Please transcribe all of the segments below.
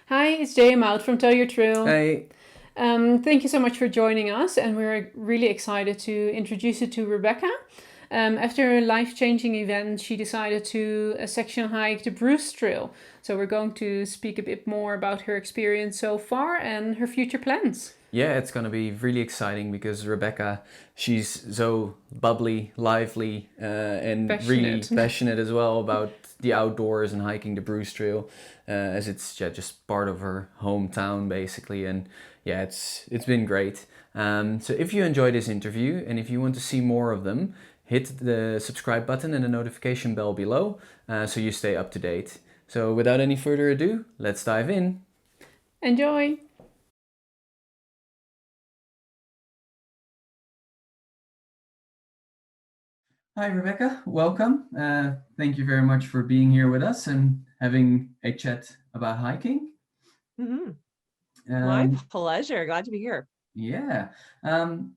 Hi, it's Jay Mout from Tell Your Trail. Hey, Thank you so much for joining us, and we're really excited to introduce you to Rebecca. After a life changing event, she decided to section hike the Bruce Trail. So, we're going to speak a bit more about her experience so far and her future plans. yeah, it's gonna be really exciting because Rebecca, she's so bubbly, lively, and really Passionate. passionate as well about the outdoors and hiking the Bruce Trail, as it's just part of her hometown basically. And yeah, it's been great. So if you enjoyed this interview and if you want to see more of them, hit the subscribe button and the notification bell below, so you stay up to date. So without any further ado, let's dive in. Enjoy! Hi, Rebecca. Welcome. Thank you very much for being here with us and having a chat about hiking. Hmm. My Um, pleasure. Glad to be here. yeah.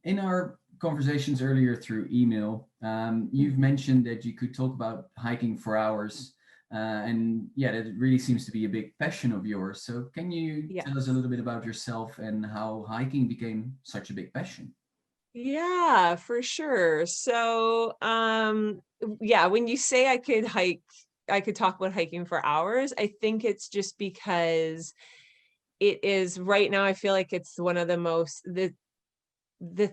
In our conversations earlier through email, you've mentioned that you could talk about hiking for hours. And yeah, that really seems to be a big passion of yours. So, can you Yes. tell us a little bit about yourself and how hiking became such a big passion? Yeah, for sure. So, yeah, when you say I could hike, I could talk about hiking for hours, I think it's just because it is right now, I feel like it's one of the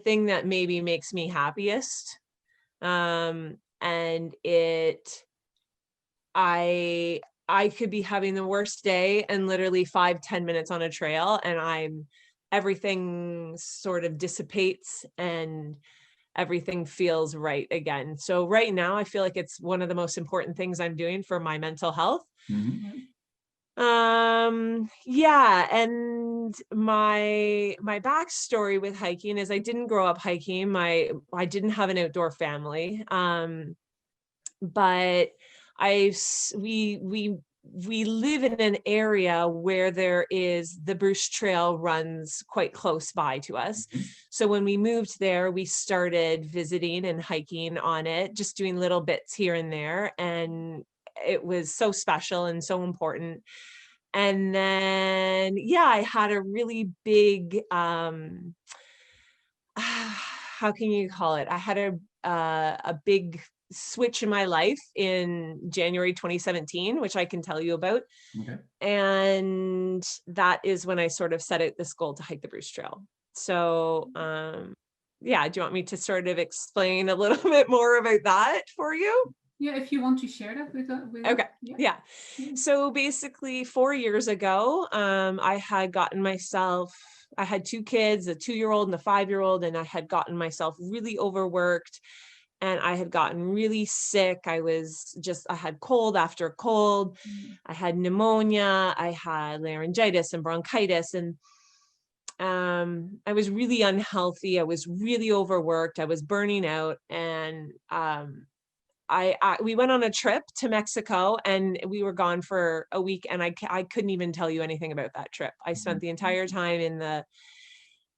thing that maybe makes me happiest. And I I could be having the worst day and literally 5-10 minutes on a trail and everything sort of dissipates and everything feels right again. So right now I feel like it's one of the most important things I'm doing for my mental health. Mhm. Yeah, and my backstory with hiking is I didn't grow up hiking. I didn't have an outdoor family. But I s- we live in an area where there is the Bruce Trail runs quite close by to us. Mhm. So when we moved there, we started visiting and hiking on it, just doing little bits here and there. And it was so special and so important. And then, yeah, I had a really big, how can you call it? I had a big switch in my life in January 2017, which I can tell you about. Okay. And that is when I sort of set out this goal to hike the Bruce Trail. So, yeah, do you want me to sort of explain a little bit more about that for you? Yeah, if you want to share that with us, Okay. yeah. Yeah. Yeah. So basically 4 years ago, I had two kids, a 2-year-old and a 5-year-old, and I had gotten myself really overworked and I had gotten really sick. I had cold after cold. Mm. I had pneumonia, I had laryngitis and bronchitis, and I was really unhealthy. I was really overworked. I was burning out, and we went on a trip to Mexico and we were gone for a week, and I couldn't even tell you anything about that trip. I spent the entire time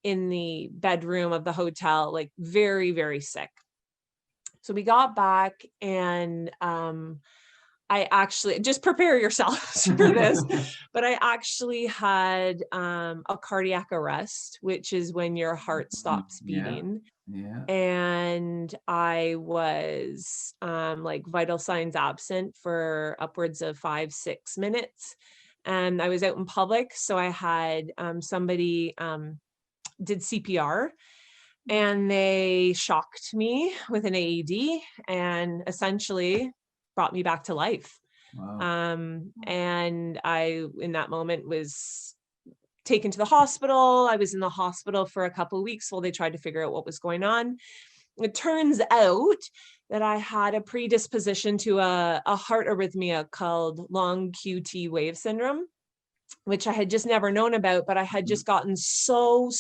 in the bedroom of the hotel, like very, very sick. So we got back and I actually just prepare yourselves for this, but I actually had a cardiac arrest, which is when your heart stops Yeah. beating. Yeah. And I was like vital signs absent for upwards of 5-6 minutes. And I was out in public. So I had somebody did CPR and they shocked me with an AED and essentially brought me back to life. Wow. And I, in that moment, was taken to the hospital. I was in the hospital for a couple of weeks while they tried to figure out what was going on. It turns out that I had a predisposition to a heart arrhythmia called long QT wave syndrome, which I had just never known about, but I had just gotten so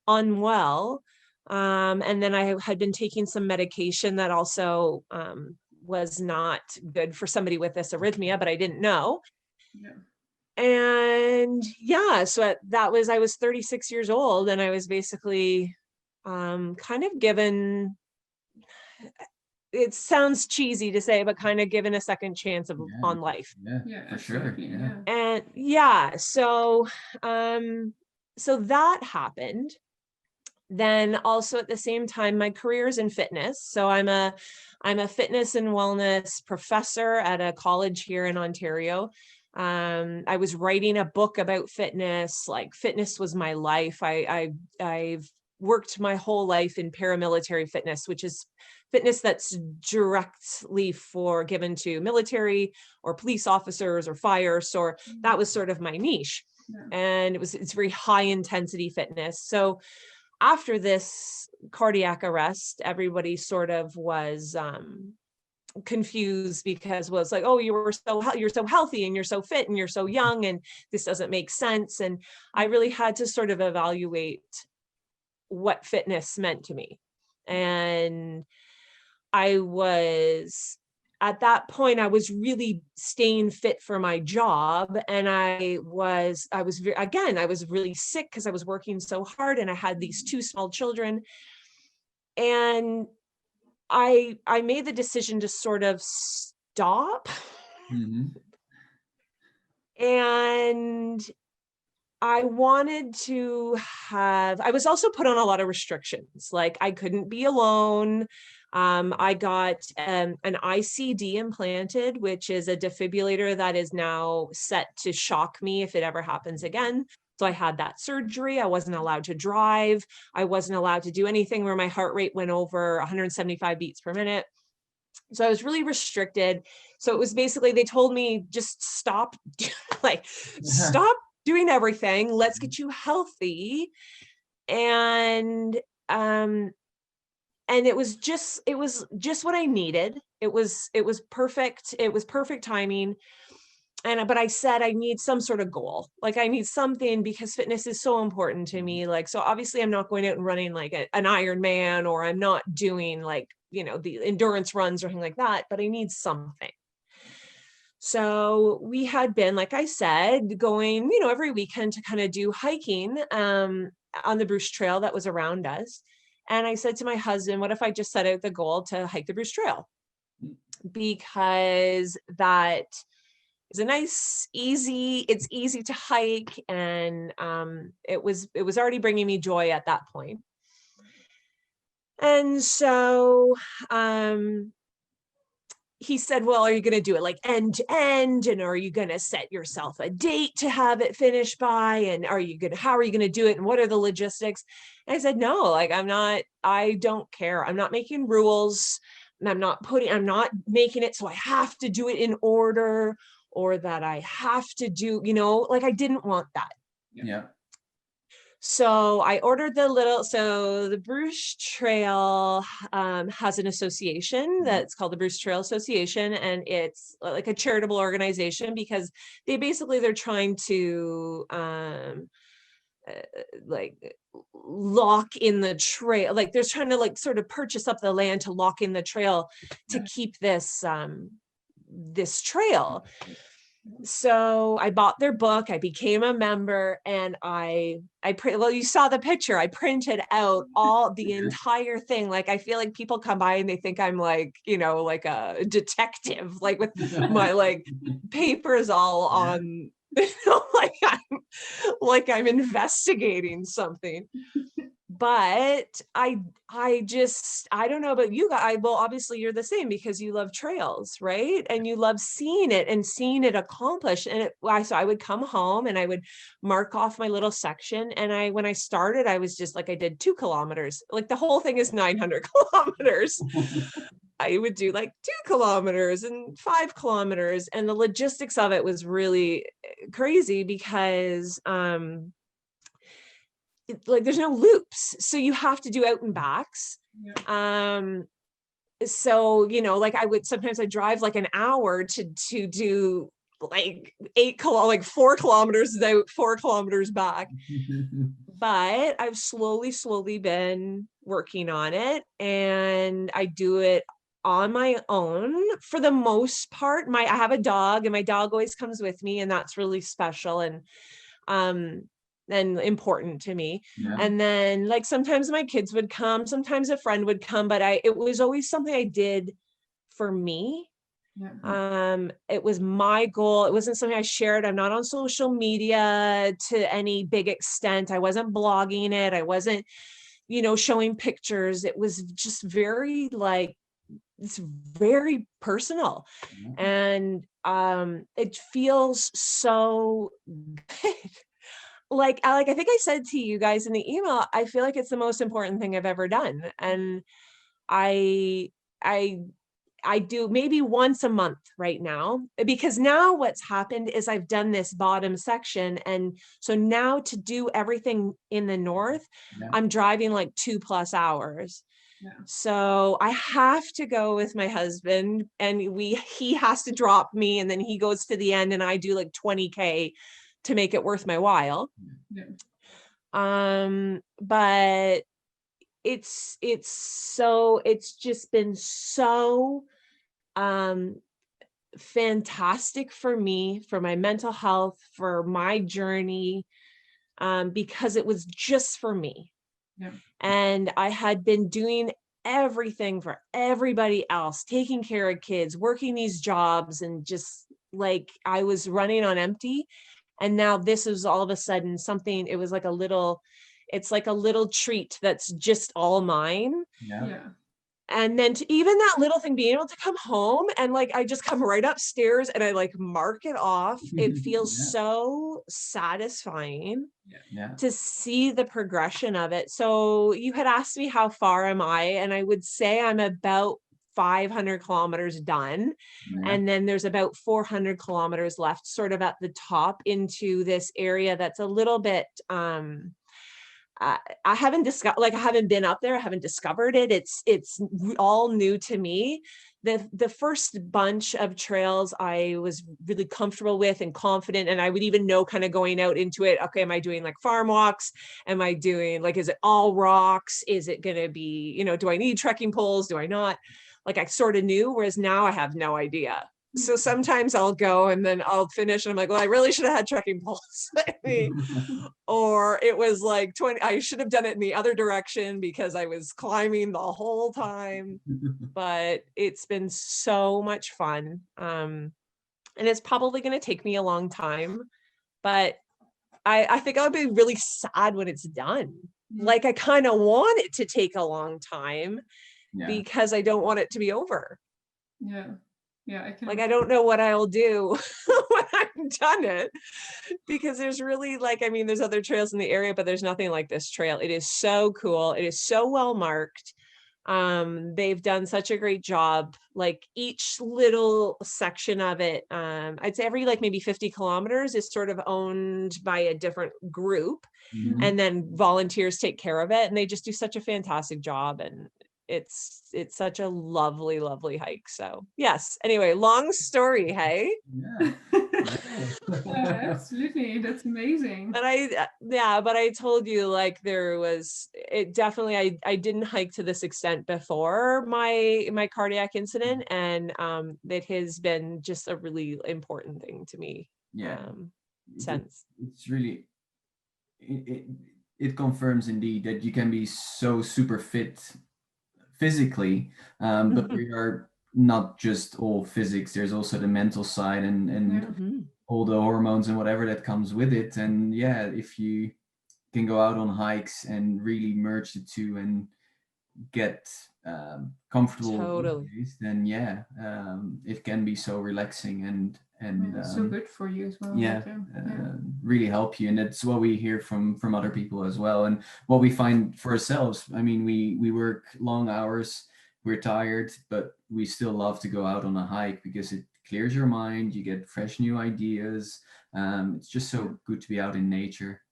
unwell. And then I had been taking some medication that also was not good for somebody with this arrhythmia, but I didn't know. Yeah. And yeah, so I was 36 years old and I was basically kind of given it sounds cheesy to say, but kind of given a second chance on life. Yeah, for sure. Yeah. And yeah, so so that happened. Then also at the same time, my career is in fitness. So I'm a fitness and wellness professor at a college here in Ontario. I was writing a book about fitness. Like, fitness was my life. I've worked my whole life in paramilitary fitness, which is fitness that's directly given to military or police officers or fire. So that was sort of my niche. And it's very high intensity fitness. So after this cardiac arrest, everybody sort of was confused, because was like, oh, you're so healthy and you're so fit and you're so young, and this doesn't make sense. And I really had to sort of evaluate what fitness meant to me. And at that point, I was really staying fit for my job. And I was really sick because I was working so hard, and I had these 2 small children. And I made the decision to sort of stop. Mm-hmm. And I was also put on a lot of restrictions. Like, I couldn't be alone. I got an ICD implanted, which is a defibrillator that is now set to shock me if it ever happens again. So I had that surgery. I wasn't allowed to drive. I wasn't allowed to do anything where my heart rate went over 175 beats per minute. So I was really restricted. So it was basically, they told me, just stop, stop doing everything. Let's get you healthy. And it was just what I needed. It was perfect. It was perfect timing. But I said, I need some sort of goal. Like, I need something, because fitness is so important to me. Like, so obviously I'm not going out and running like an Ironman, or I'm not doing like, the endurance runs or anything like that, but I need something. So we had been, like I said, going, every weekend to kind of do hiking on the Bruce Trail that was around us. And I said to my husband, what if I just set out the goal to hike the Bruce Trail? Because that is it's easy to hike. And it was already bringing me joy at that point. And so he said, well, are you going to do it like end to end? And are you going to set yourself a date to have it finished by? And how are you going to do it? And what are the logistics? And I said, no, like, I don't care. I'm not making rules, and I'm not making it so I have to do it in order, or that I have to do, like, I didn't want that. Yeah. So I ordered the Bruce Trail has an association that's called the Bruce Trail Association, and it's like a charitable organization, because they're trying to like lock in the trail. Like, they're trying to like sort of purchase up the land to lock in the trail to keep this trail. So I bought their book, I became a member, and you saw the picture. I printed out the entire thing. Like, I feel like people come by and they think I'm like, like a detective, like with my like papers all on, like I'm investigating something. But I don't know about you guys. Well, obviously you're the same, because you love trails, right? And you love seeing it accomplished. And so I would come home and I would mark off my little section. And when I started, I was just like, I did 2 kilometers. Like, the whole thing is 900 kilometers. I would do like 2 kilometers and 5 kilometers. And the logistics of it was really crazy, because like, there's no loops, so you have to do out and backs. So like, sometimes I drive like an hour to do like 4 kilometers out, 4 kilometers back. But I've slowly been working on it, and I do it on my own for the most part. I have a dog, and my dog always comes with me, and that's really special and important to me. Yeah. And then like, sometimes my kids would come, sometimes a friend would come, but it was always something I did for me. Yeah. It was my goal. It wasn't something I shared. I'm not on social media to any big extent. I wasn't blogging it. I wasn't, showing pictures. It was just very like, it's very personal. And it feels so good. I think I said to you guys in the email, I feel like it's the most important thing I've ever done. And I I I do maybe once a month right now, because now what's happened is I've done this bottom section. And so now to do everything in the north, Yeah. I'm driving like 2+ hours. Yeah. So I have to go with my husband, and he has to drop me, and then he goes to the end, and I do like 20K to make it worth my while. Yeah. But it's just been so fantastic for me, for my mental health, for my journey, because it was just for me. Yeah. And I had been doing everything for everybody else, taking care of kids, working these jobs, and just like I was running on empty. And now this is all of a sudden something, it was like it's like a little treat that's just all mine. Yeah. Yeah. And then to even that little thing, being able to come home and like, I just come right upstairs and I like mark it off. It feels Yeah. so satisfying Yeah. to see the progression of it. So you had asked me how far am I, and I would say I'm about 500 kilometers done. Yeah. And then there's about 400 kilometers left, sort of at the top, into this area that's a little bit, I haven't discovered, I haven't been up there. I haven't discovered it. It's all new to me. The first bunch of trails I was really comfortable with and confident, and I would even know kind of going out into it, okay, am I doing like farm walks? Am I doing like, is it all rocks? Is it going to be, do I need trekking poles? Do I not? Like I sort of knew, whereas now I have no idea. So sometimes I'll go and then I'll finish and I'm like, well, I really should have had trekking poles with me. Or it was like 20, I should have done it in the other direction because I was climbing the whole time. But it's been so much fun. And it's probably going to take me a long time, but I think I'll be really sad when it's done. Like I kind of want it to take a long time because I don't want it to be over. Yeah. Yeah. I don't know what I'll do when I've done it, because there's really there's other trails in the area, but there's nothing like this trail. It is so cool. It is so well marked. They've done such a great job. Like each little section of it, I'd say every maybe 50 kilometers is sort of owned by a different group. Mhm. And then volunteers take care of it, and they just do such a fantastic job. And it's such a lovely, lovely hike. So yes, anyway, long story, hey? Yeah. Absolutely. That's amazing. But I told you, it definitely, I didn't hike to this extent before my cardiac incident. And it has been just a really important thing to me. Since. It's really, it confirms indeed that you can be so super fit physically, but we are not just all physics. There's also the mental side and all the hormones and whatever that comes with it. And yeah, if you can go out on hikes and really merge the two and get comfortable Totally. with these, then it can be so relaxing and so good for you as well. really help you. And that's what we hear from other people as well, and what we find for ourselves. I mean, we work long hours, we're tired, but we still love to go out on a hike because it clears your mind, you get fresh new ideas. It's just so good to be out in nature.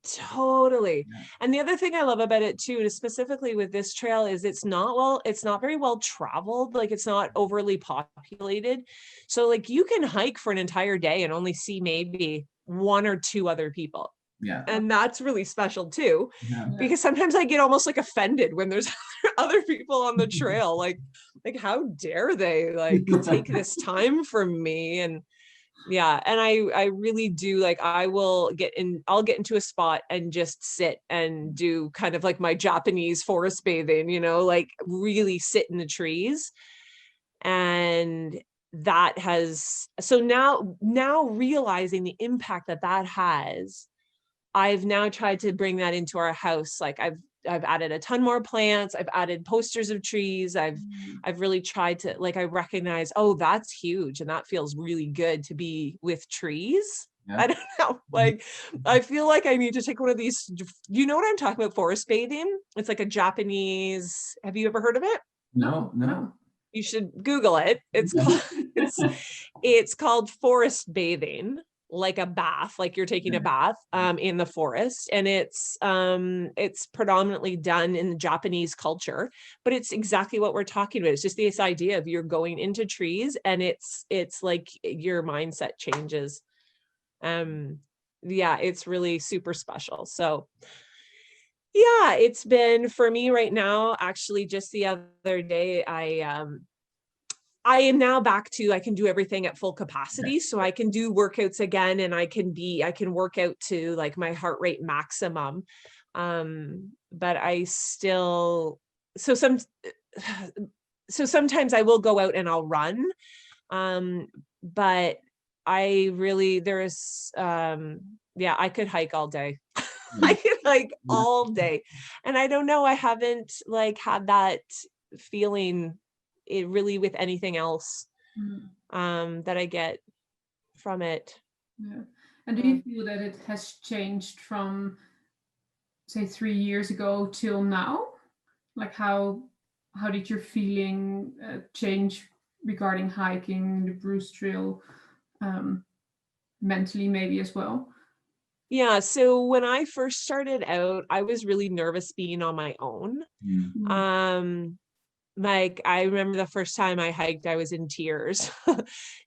Totally. And the other thing I love about it too, specifically with this trail, is it's not very well traveled. It's not overly populated. So you can hike for an entire day and only see maybe one or two other people. Yeah. And that's really special too, because sometimes I get almost offended when there's other people on the trail. Like how dare they take this time from me? And and I really do, I'll get into a spot and just sit and do kind of my Japanese forest bathing, really sit in the trees. And that has, so now realizing the impact that has, I've now tried to bring that into our house. Like I've added a ton more plants. I've added posters of trees. I've really tried to, like, I recognize, oh, that's huge. And that feels really good to be with trees. I don't know. Like, I feel like I need to take one of these. You know what I'm talking about? Forest bathing. It's like a Japanese. Have you ever heard of it? No. You should Google it. It's called it's called forest bathing, like a bath, like you're taking a bath in the forest. And it's predominantly done in the Japanese culture, but it's exactly what we're talking about. It's just this idea of you're going into trees, and it's like your mindset changes. Yeah, it's really super special. So yeah, it's been for me right now. Actually, just the other day, I am now back to, I can do everything at full capacity. So I can do workouts again, and I can work out to like my heart rate maximum. But I still, so sometimes I will go out and I'll run. But I really, yeah, I could hike all day. I could hike all day. And I don't know, I haven't like had that feeling it really with anything else that I get from it. Yeah. And do you feel that it has changed from, say, 3 years ago till now? Like how did your feeling change regarding hiking the Bruce Trail, mentally maybe as well? Yeah, so when I first started out, I was really nervous being on my own. Like I remember the first time I hiked, I was in tears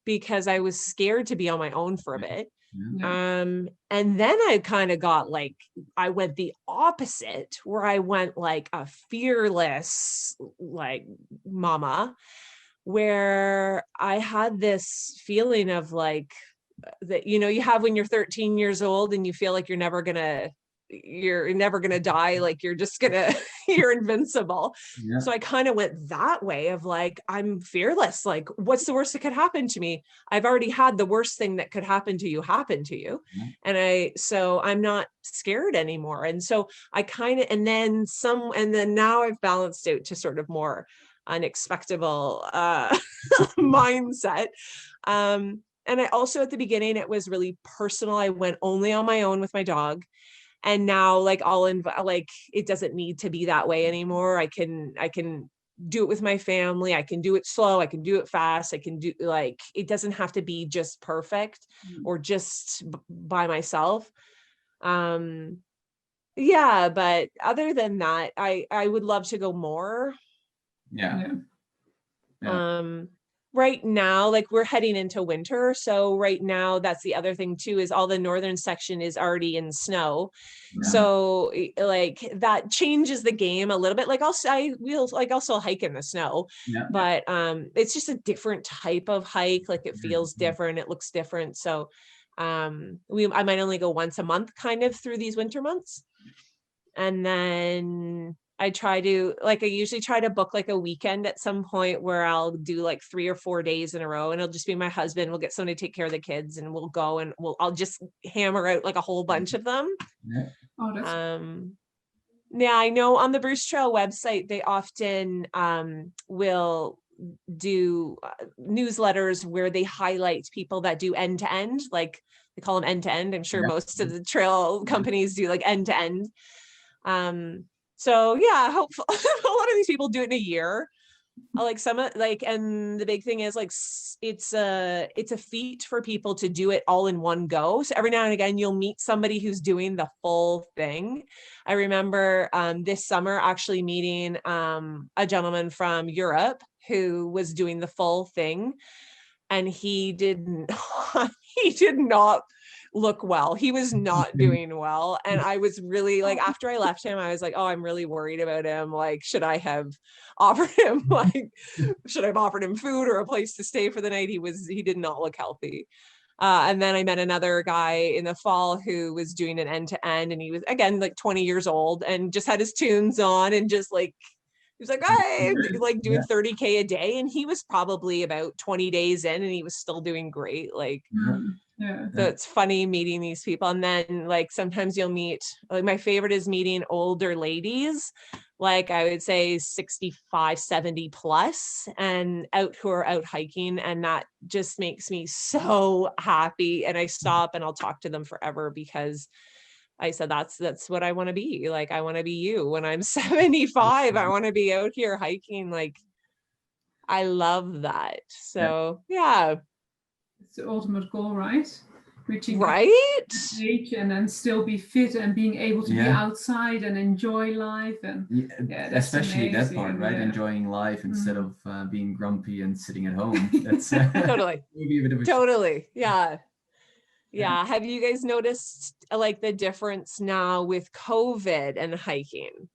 because I was scared to be on my own for a bit. And then I kind of got like, I went the opposite, where I went like a fearless, like mama, where I had this feeling of like, that, you know, you have when you're 13 years old and you feel like you're never gonna die, like you're just gonna you're invincible. So I kind of went that way of like, I'm fearless, like what's the worst that could happen to me? I've already had the worst thing that could happen to you and so I'm not scared anymore. And so I kind of, and then now I've balanced out to sort of more unexpectable mindset. And I also, at the beginning, it was really personal. I went only on my own with my dog. And now like like, it doesn't need to be that way anymore. I can do it with my family. I can do it slow. I can do it fast. I can do, like, it doesn't have to be just perfect or just by myself. Yeah, but other than that, I would love to go more. Yeah. Right now, like we're heading into winter. So right now, that's the other thing too, is all the northern section is already in snow. So like that changes the game a little bit. Like I'll still hike in the snow, but it's just a different type of hike. Like it feels different. It looks different. So I might only go once a month kind of through these winter months. And then I usually try to book like a weekend at some point where I'll do like 3 or 4 days in a row, and it'll just be my husband. We'll get somebody to take care of the kids, and we'll go and I'll just hammer out like a whole bunch of them. Oh, that's Yeah, I know on the Bruce Trail website, they often will do newsletters where they highlight people that do end to end, like they call them end to end. I'm sure most of the trail companies do like end to end. So yeah, hopefully a lot of these people do it in a year. Like and the big thing is like, it's a feat for people to do it all in one go. So every now and again, you'll meet somebody who's doing the full thing. I remember this summer actually meeting a gentleman from Europe who was doing the full thing, and he did not look well. He was not doing well. And I was really like, after I left him, I was like, oh, I'm really worried about him. Like, should I have offered him food or a place to stay for the night? He did not look healthy. And then I met another guy in the fall who was doing an end to end, and he was again like 20 years old and just had his tunes on and just like He was like, "Hey," like doing 30K a day, and he was probably about 20 days in, and he was still doing great. Like, Yeah. so it's funny meeting these people. And then like sometimes you'll meet, like my favorite is meeting older ladies, like I would say 65, 70 plus, and who are out hiking. And that just makes me so happy. And I stop and I'll talk to them forever, because I said, that's what I want to be. Like, I want to be you when I'm 75. I want to be out here hiking. Like, I love that. So yeah. It's the ultimate goal, right? Reaching that Right? age and then still be fit and being able to be Yeah. outside and enjoy life. And that's especially that amazing. part, right? Yeah. Enjoying life instead of being grumpy and sitting at home. That's Totally. maybe a bit of a Totally. Yeah. Yeah. Have you guys noticed like the difference now with COVID and hiking?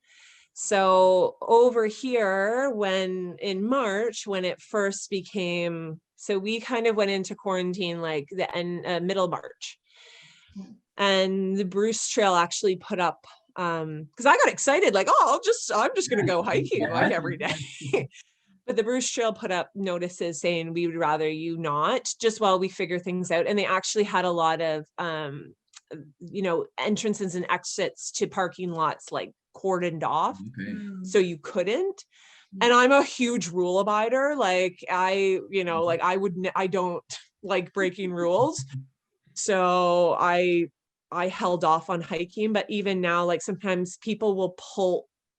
So over here, when in March, when it first became, so we kind of went into quarantine like the middle March, and the Bruce Trail actually put up, because I got excited, like, oh, I'm just gonna go hiking like every day. But the Bruce Trail put up notices saying we would rather you not, just while we figure things out. And they actually had a lot of entrances and exits to parking lots like cordoned off, so you couldn't. And I'm a huge rule abider. Like I don't like breaking rules. So I held off on hiking. But even now, like sometimes people will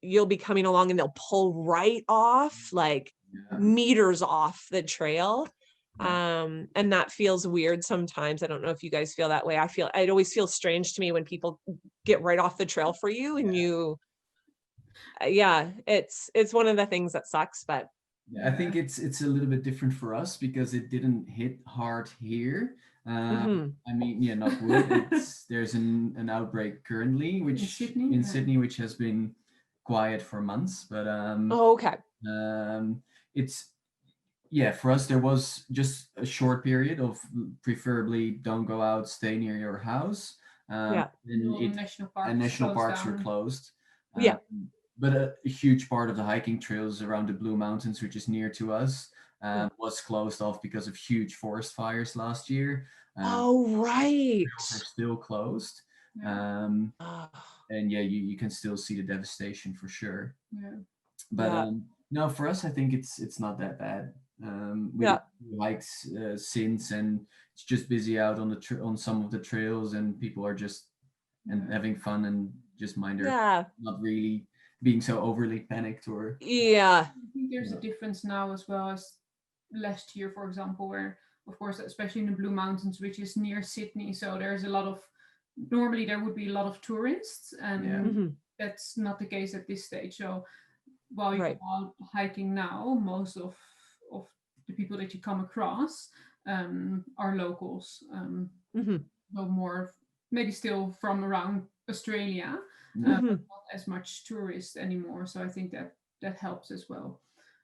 you'll be coming along and they'll pull right off, like meters off the trail. And that feels weird sometimes. I don't know if you guys feel that way. It always feels strange to me when people get right off the trail for you, and it's one of the things that sucks. But I think it's a little bit different for us because it didn't hit hard here. I mean, knock wood. There's an outbreak currently, which in Sydney, which has been quiet for months. But okay. It's for us there was just a short period of preferably don't go out, stay near your house. And national parks were closed. Yeah. But a huge part of the hiking trails around the Blue Mountains, which is near to us, was closed off because of huge forest fires last year. Right. Trails are still closed. And you can still see the devastation for sure. But no, for us, I think it's not that bad. We did hikes since, and it's just busy out on some of the trails, and people are just having fun and just mind their not really being so overly panicked or I think there's a difference now as well as last year, for example, where of course, especially in the Blue Mountains, which is near Sydney, so there's normally there would be a lot of tourists, and that's not the case at this stage. So while you go out hiking now, most of the people that you come across are locals, though more maybe still from around Australia, but not as much tourists anymore. So I think that helps as well.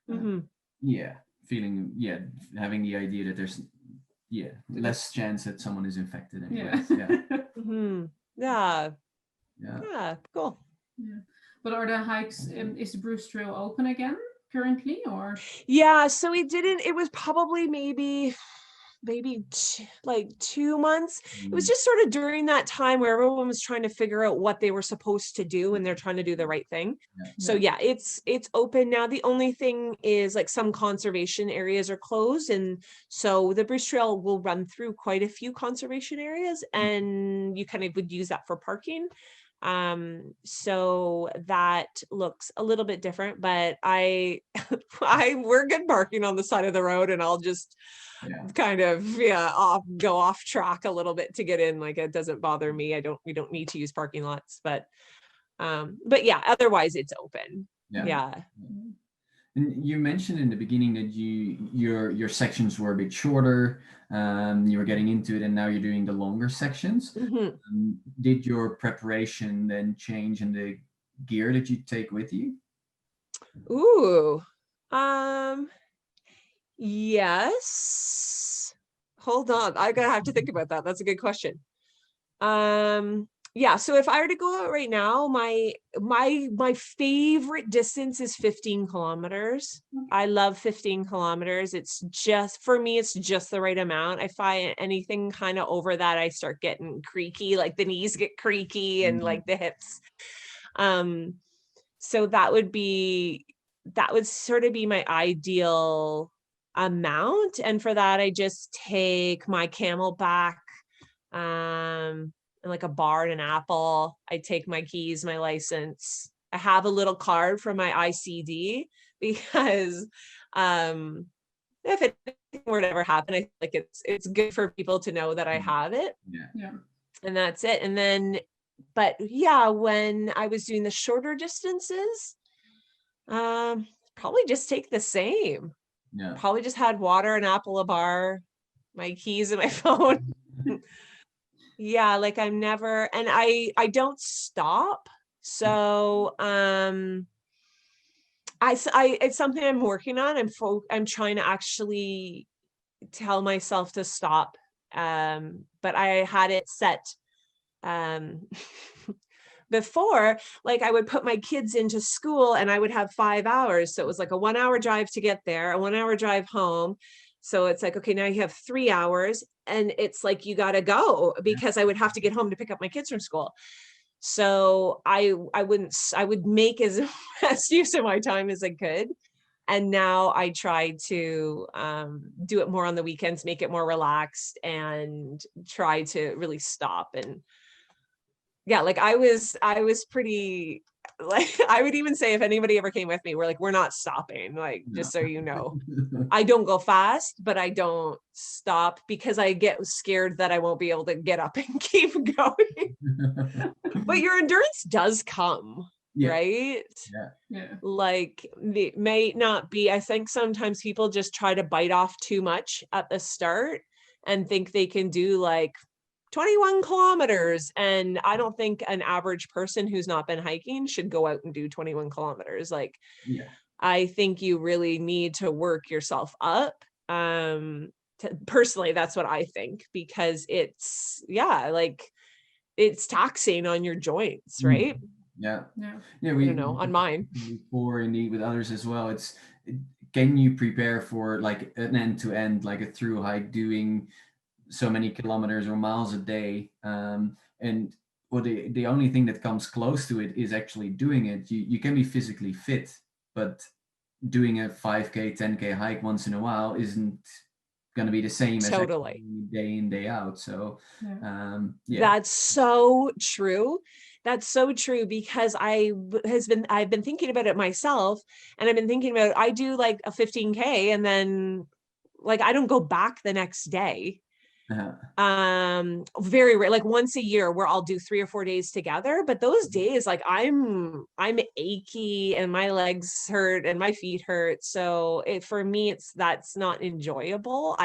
Having the idea that there's less chance that someone is infected anyways. Cool. But are the hikes, is the Bruce Trail open again currently, or? So it was probably maybe like 2 months. It was just sort of during that time where everyone was trying to figure out what they were supposed to do, and they're trying to do the right thing. So it's open now. The only thing is like some conservation areas are closed, and so the Bruce Trail will run through quite a few conservation areas, and you kind of would use that for parking. So that looks a little bit different, but we're good parking on the side of the road, and I'll just kind of go off track a little bit to get in. Like, it doesn't bother me. We don't need to use parking lots, but otherwise it's open. And you mentioned in the beginning that your sections were a bit shorter. You were getting into it, and now you're doing the longer sections. Did your preparation then change in the gear that you take with you? Yes. Hold on. I'm gonna have to think about that. That's a good question. Yeah, so if I were to go out right now, my favorite distance is 15 kilometers. I love 15 kilometers. It's just, for me, it's just the right amount. I find anything kind of over that, I start getting creaky, like the knees get creaky and like the hips. So that would sort of be my ideal amount. And for that, I just take my Camelback, and like a bar and an apple. I take my keys, my license. I have a little card from my ICD because if it were to ever happen, I feel like it's good for people to know that I have it. Yeah. Yeah. And that's it. And then, but yeah, when I was doing the shorter distances, probably just take the same. Yeah. Probably just had water, an apple, a bar, my keys, and my phone. Yeah, like I'm never, and I don't stop. So it's something I'm working on. I'm trying to actually tell myself to stop. But I had it set um before, like I would put my kids into school and I would have 5 hours. So it was like a 1 hour drive to get there, a 1 hour drive home. So it's like, okay, now you have 3 hours, and it's like, you got to go, because I would have to get home to pick up my kids from school. So I would make as best use of my time as I could. And now I try to do it more on the weekends, make it more relaxed, and try to really stop. And yeah, like I was pretty, like, I would even say if anybody ever came with me, we're not stopping, like, just so you know. I don't go fast, but I don't stop because I get scared that I won't be able to get up and keep going. But your endurance does come, Yeah. right? Yeah. Yeah. Like, it may not be, I think sometimes people just try to bite off too much at the start and think they can do like 21 kilometers. And I don't think an average person who's not been hiking should go out and do 21 kilometers. Like, Yeah. I think you really need to work yourself up. Personally, that's what I think, because it's, yeah, like it's taxing on your joints, right? Yeah. Yeah. Yeah. I We don't know, on mine. before, indeed, with others as well. Can you prepare for like an end to end, like a through hike, doing so many kilometers or miles a day? And well, the only thing that comes close to it is actually doing it. You can be physically fit, but doing a 5K, 10K hike once in a while isn't going to be the same as Totally. actually day in, day out. So, Yeah. yeah. That's so true. That's so true, because I've been thinking about it myself, and I've been thinking about, I do like a 15K, and then like I don't go back the next day. Very rare, like once a year where I'll do 3 or 4 days together, but those days, like I'm achy and my legs hurt and my feet hurt. So for me, that's not enjoyable.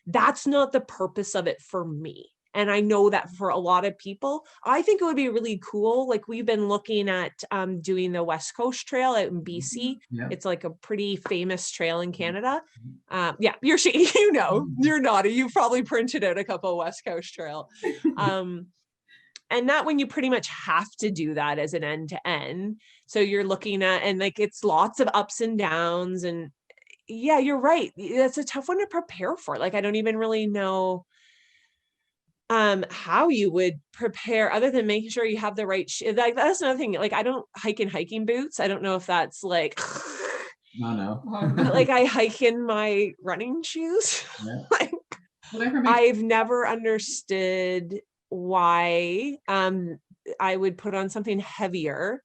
That's not the purpose of it for me. And I know that for a lot of people, I think it would be really cool. Like, we've been looking at doing the West Coast Trail out in BC. Yeah. It's like a pretty famous trail in Canada. Yeah, you know, you're nodding. You've probably printed out a couple of West Coast Trail. And that one, you pretty much have to do that as an end to end. So you're looking at, and like, it's lots of ups and downs. And yeah, you're right. That's a tough one to prepare for. Like, I don't even really know how you would prepare, other than making sure you have the right like, that's another thing. Like, I don't hike in hiking boots. I don't know if that's like No. but like, I hike in my running shoes. Yeah. Like, I've never understood why I would put on something heavier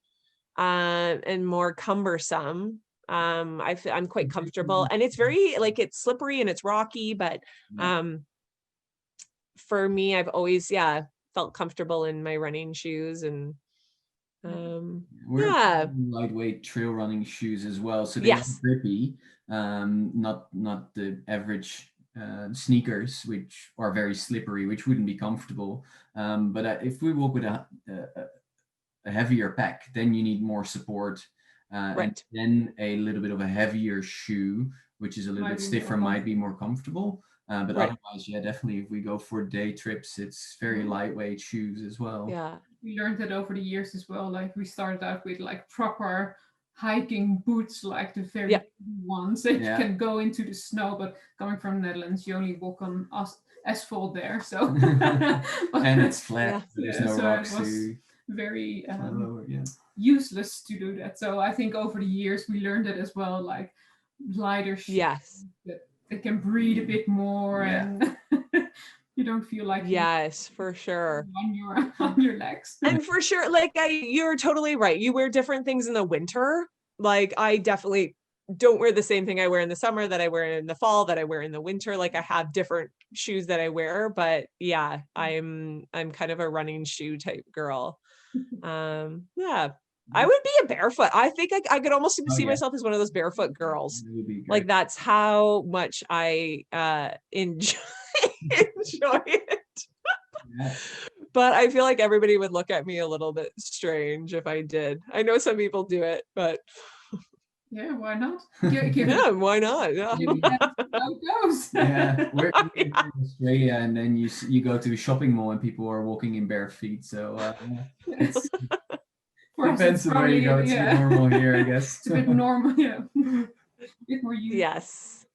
and more cumbersome. I'm quite comfortable, and it's very, like, it's slippery and it's rocky, but for me, I've always, felt comfortable in my running shoes. And We're lightweight trail running shoes as well, so they are yes, grippy, not the average sneakers, which are very slippery, which wouldn't be comfortable. But if we walk with a heavier pack, then you need more support, and right. then a little bit of a heavier shoe, which is a little bit stiffer, might be more comfortable. But Right. otherwise, yeah, definitely if we go for day trips, it's very lightweight shoes as well. Yeah. We learned that over the years as well. Like we started out with like proper hiking boots, like the very Yeah. heavy ones that Yeah. you can go into the snow. But coming from the Netherlands, you only walk on asphalt there, so And it's flat. Yeah. So there's yeah, no so rocks it was to very climb over. Yeah. useless to do that. So I think over the years we learned it as well, like lighter shoes Yes. that they can breathe a bit more, Yeah. and you don't feel like Yes, for sure. on your legs. And for sure, like you're totally right. You wear different things in the winter. Like I definitely don't wear the same thing I wear in the summer that I wear in the fall that I wear in the winter. Like I have different shoes that I wear, but yeah, I'm kind of a running shoe type girl. Yeah. I would be a barefoot. I think I could almost Oh see yeah, myself as one of those barefoot girls. it would be great. Like that's how much I enjoy enjoy it. Yeah. But I feel like everybody would look at me a little bit strange if I did. I know some people do it, but Yeah, why not? Give yeah, why not? Yeah. how it goes. Yeah, we're in Yeah. Australia, and then you go to a shopping mall and people are walking in bare feet. So it's For us, depends it's on where you go. probably It's a bit normal here, I guess. it's a bit normal, yeah. A bit more usual. Yes.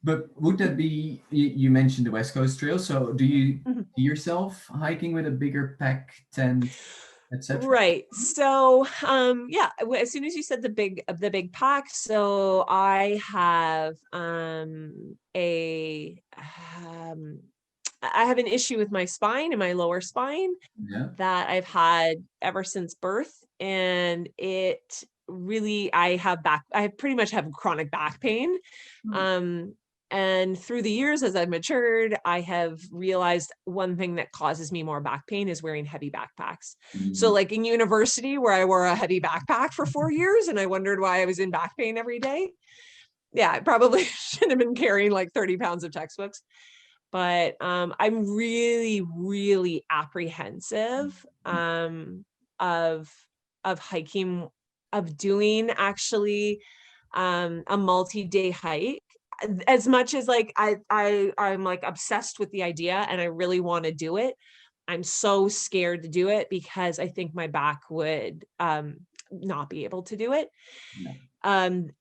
But would that be? You mentioned the West Coast Trail. So do you Mhm. see yourself hiking with a bigger pack tent, etc.? Right. So, yeah, as soon as you said the big pack, so I have I have an issue with my spine and my lower spine Yeah. that I've had ever since birth, and it really I pretty much have chronic back pain. And through the years as I've matured, I have realized one thing that causes me more back pain is wearing heavy backpacks. So like in university where I wore a heavy backpack for 4 years and I wondered why I was in back pain every day. Yeah, I probably shouldn't have been carrying like 30 pounds of textbooks. But I'm really, really apprehensive of hiking, of doing actually a multi-day hike. As much as like I'm like obsessed with the idea and I really want to do it, I'm so scared to do it because I think my back would not be able to do it.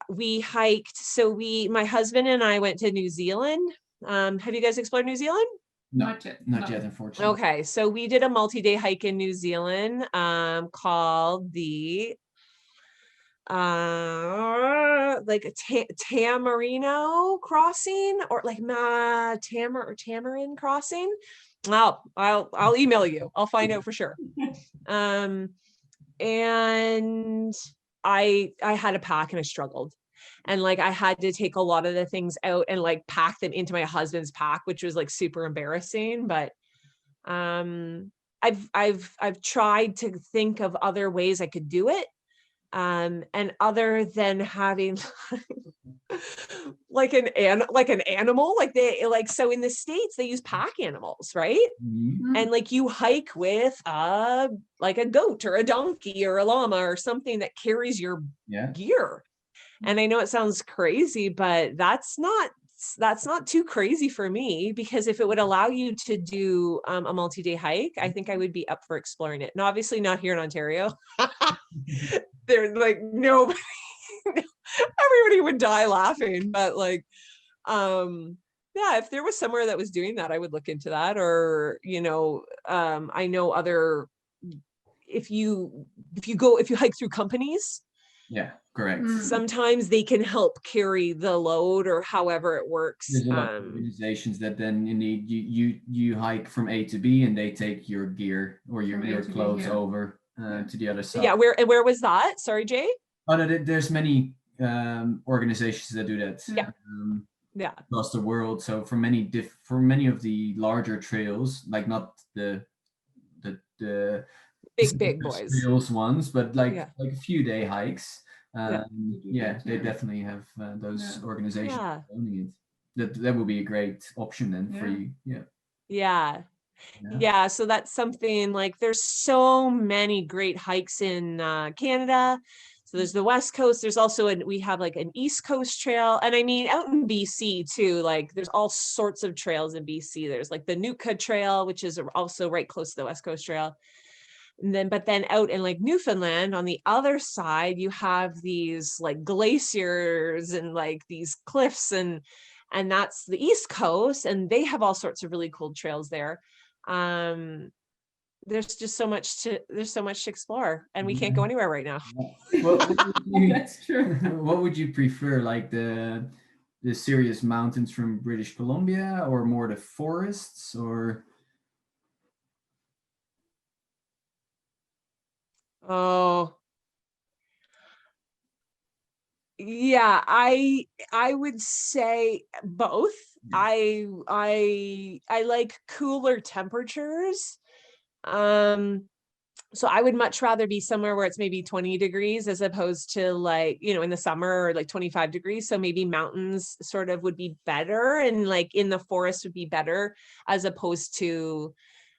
We hiked, so my husband and I went to New Zealand. Have you guys explored New Zealand? Not yet. Not yet, unfortunately. Okay, so we did a multi-day hike in New Zealand called the like a Tamarino crossing or like Tamarin crossing. I'll email you. I'll find out for sure. And I had a pack and I struggled. And like I had to take a lot of the things out and like pack them into my husband's pack, which was like super embarrassing. But I've tried to think of other ways I could do it. And other than having like an animal, like so in the States they use pack animals, right? And like you hike with like a goat or a donkey or a llama or something that carries your gear. And I know it sounds crazy, but that's not too crazy for me, because if it would allow you to do a multi-day hike, I think I would be up for exploring it. And obviously not here in Ontario. There's like nobody, everybody would die laughing, but like, yeah, if there was somewhere that was doing that, I would look into that. Or, I know other, if you hike through companies, Yeah, correct. sometimes they can help carry the load or however it works. There's a lot of organizations that then indeed you hike from A to B and they take your gear or your clothes over to the other side. Yeah, where was that? Sorry, Jay. Oh no, there's many organizations that do that. Yeah. Across the world. So for many of the larger trails, like not the big boys trails ones, but like a few day hikes. They definitely have those organizations owning it. That would be a great option then for you. Yeah, so that's something. Like there's so many great hikes in Canada. So there's the West Coast. There's also we have like an East Coast trail. And I mean, out in BC too, like there's all sorts of trails in BC. There's like the Nootka Trail, which is also right close to the West Coast Trail. But then out in like Newfoundland on the other side, you have these like glaciers and like these cliffs, and that's the East Coast, and they have all sorts of really cool trails there. There's just so much to explore, and we can't go anywhere right now. That's true. What would you prefer, like the serious mountains from British Columbia, or more the forests, or? Oh, yeah, I would say both. I like cooler temperatures. So I would much rather be somewhere where it's maybe 20 degrees as opposed to like, in the summer or like 25 degrees. So maybe mountains sort of would be better, and like in the forest would be better, as opposed to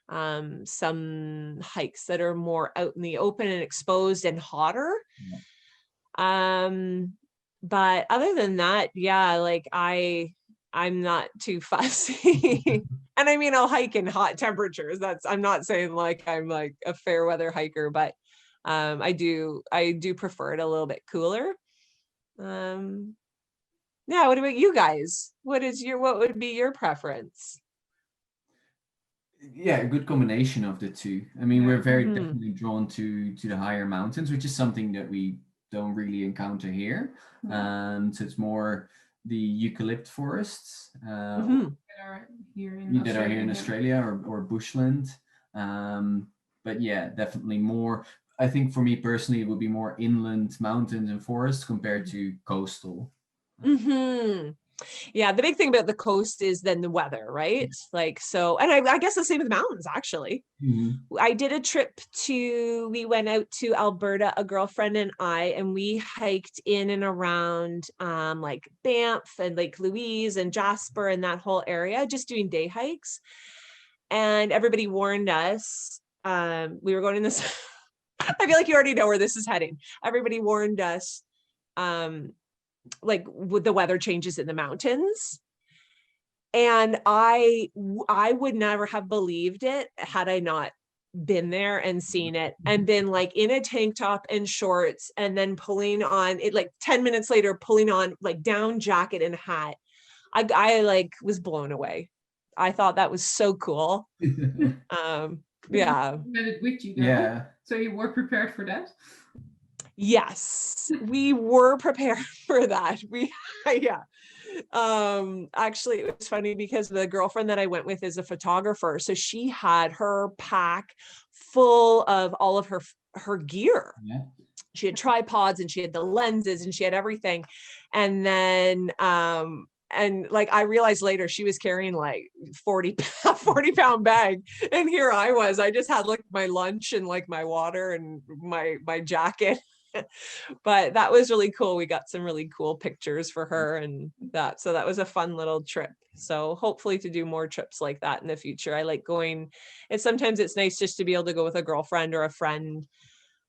some hikes that are more out in the open and exposed and hotter. But other than that, yeah, like I'm not too fussy. And I mean, I'll hike in hot temperatures. I'm not saying like I'm like a fair weather hiker, but I do prefer it a little bit cooler. Yeah, what about you guys? What would be your preference? Yeah, a good combination of the two. I mean, we're very definitely drawn to the higher mountains, which is something that we don't really encounter here. So it's more the eucalypt forests that are here in Australia, or bushland. But yeah, definitely more. I think for me personally, it would be more inland mountains and forests compared to coastal. Yeah, the big thing about the coast is then the weather, right? Like, so, and I guess the same with mountains, actually. I did a trip we went out to Alberta, a girlfriend and I, and we hiked in and around like Banff and Lake Louise and Jasper and that whole area, just doing day hikes. And everybody warned us, we were going in this, I feel like you already know where this is heading. Everybody warned us, like with the weather changes in the mountains. And I would never have believed it had I not been there and seen it, and been like in a tank top and shorts, and then pulling on it, like 10 minutes later, pulling on like down jacket and hat. I like was blown away. I thought that was so cool. Yeah. Met it with you, though. Yeah. So you were prepared for that? Yes, we were prepared for that. Yeah. Actually, it was funny because the girlfriend that I went with is a photographer. So she had her pack full of all of her gear. Yeah. She had tripods, and she had the lenses, and she had everything. And then, and like, I realized later she was carrying like 40 pound bag. And here I just had like my lunch and like my water and my jacket. But that was really cool. We got some really cool pictures for her, and so that was a fun little trip. So hopefully to do more trips like that in the future. I like going, and sometimes it's nice just to be able to go with a girlfriend or a friend.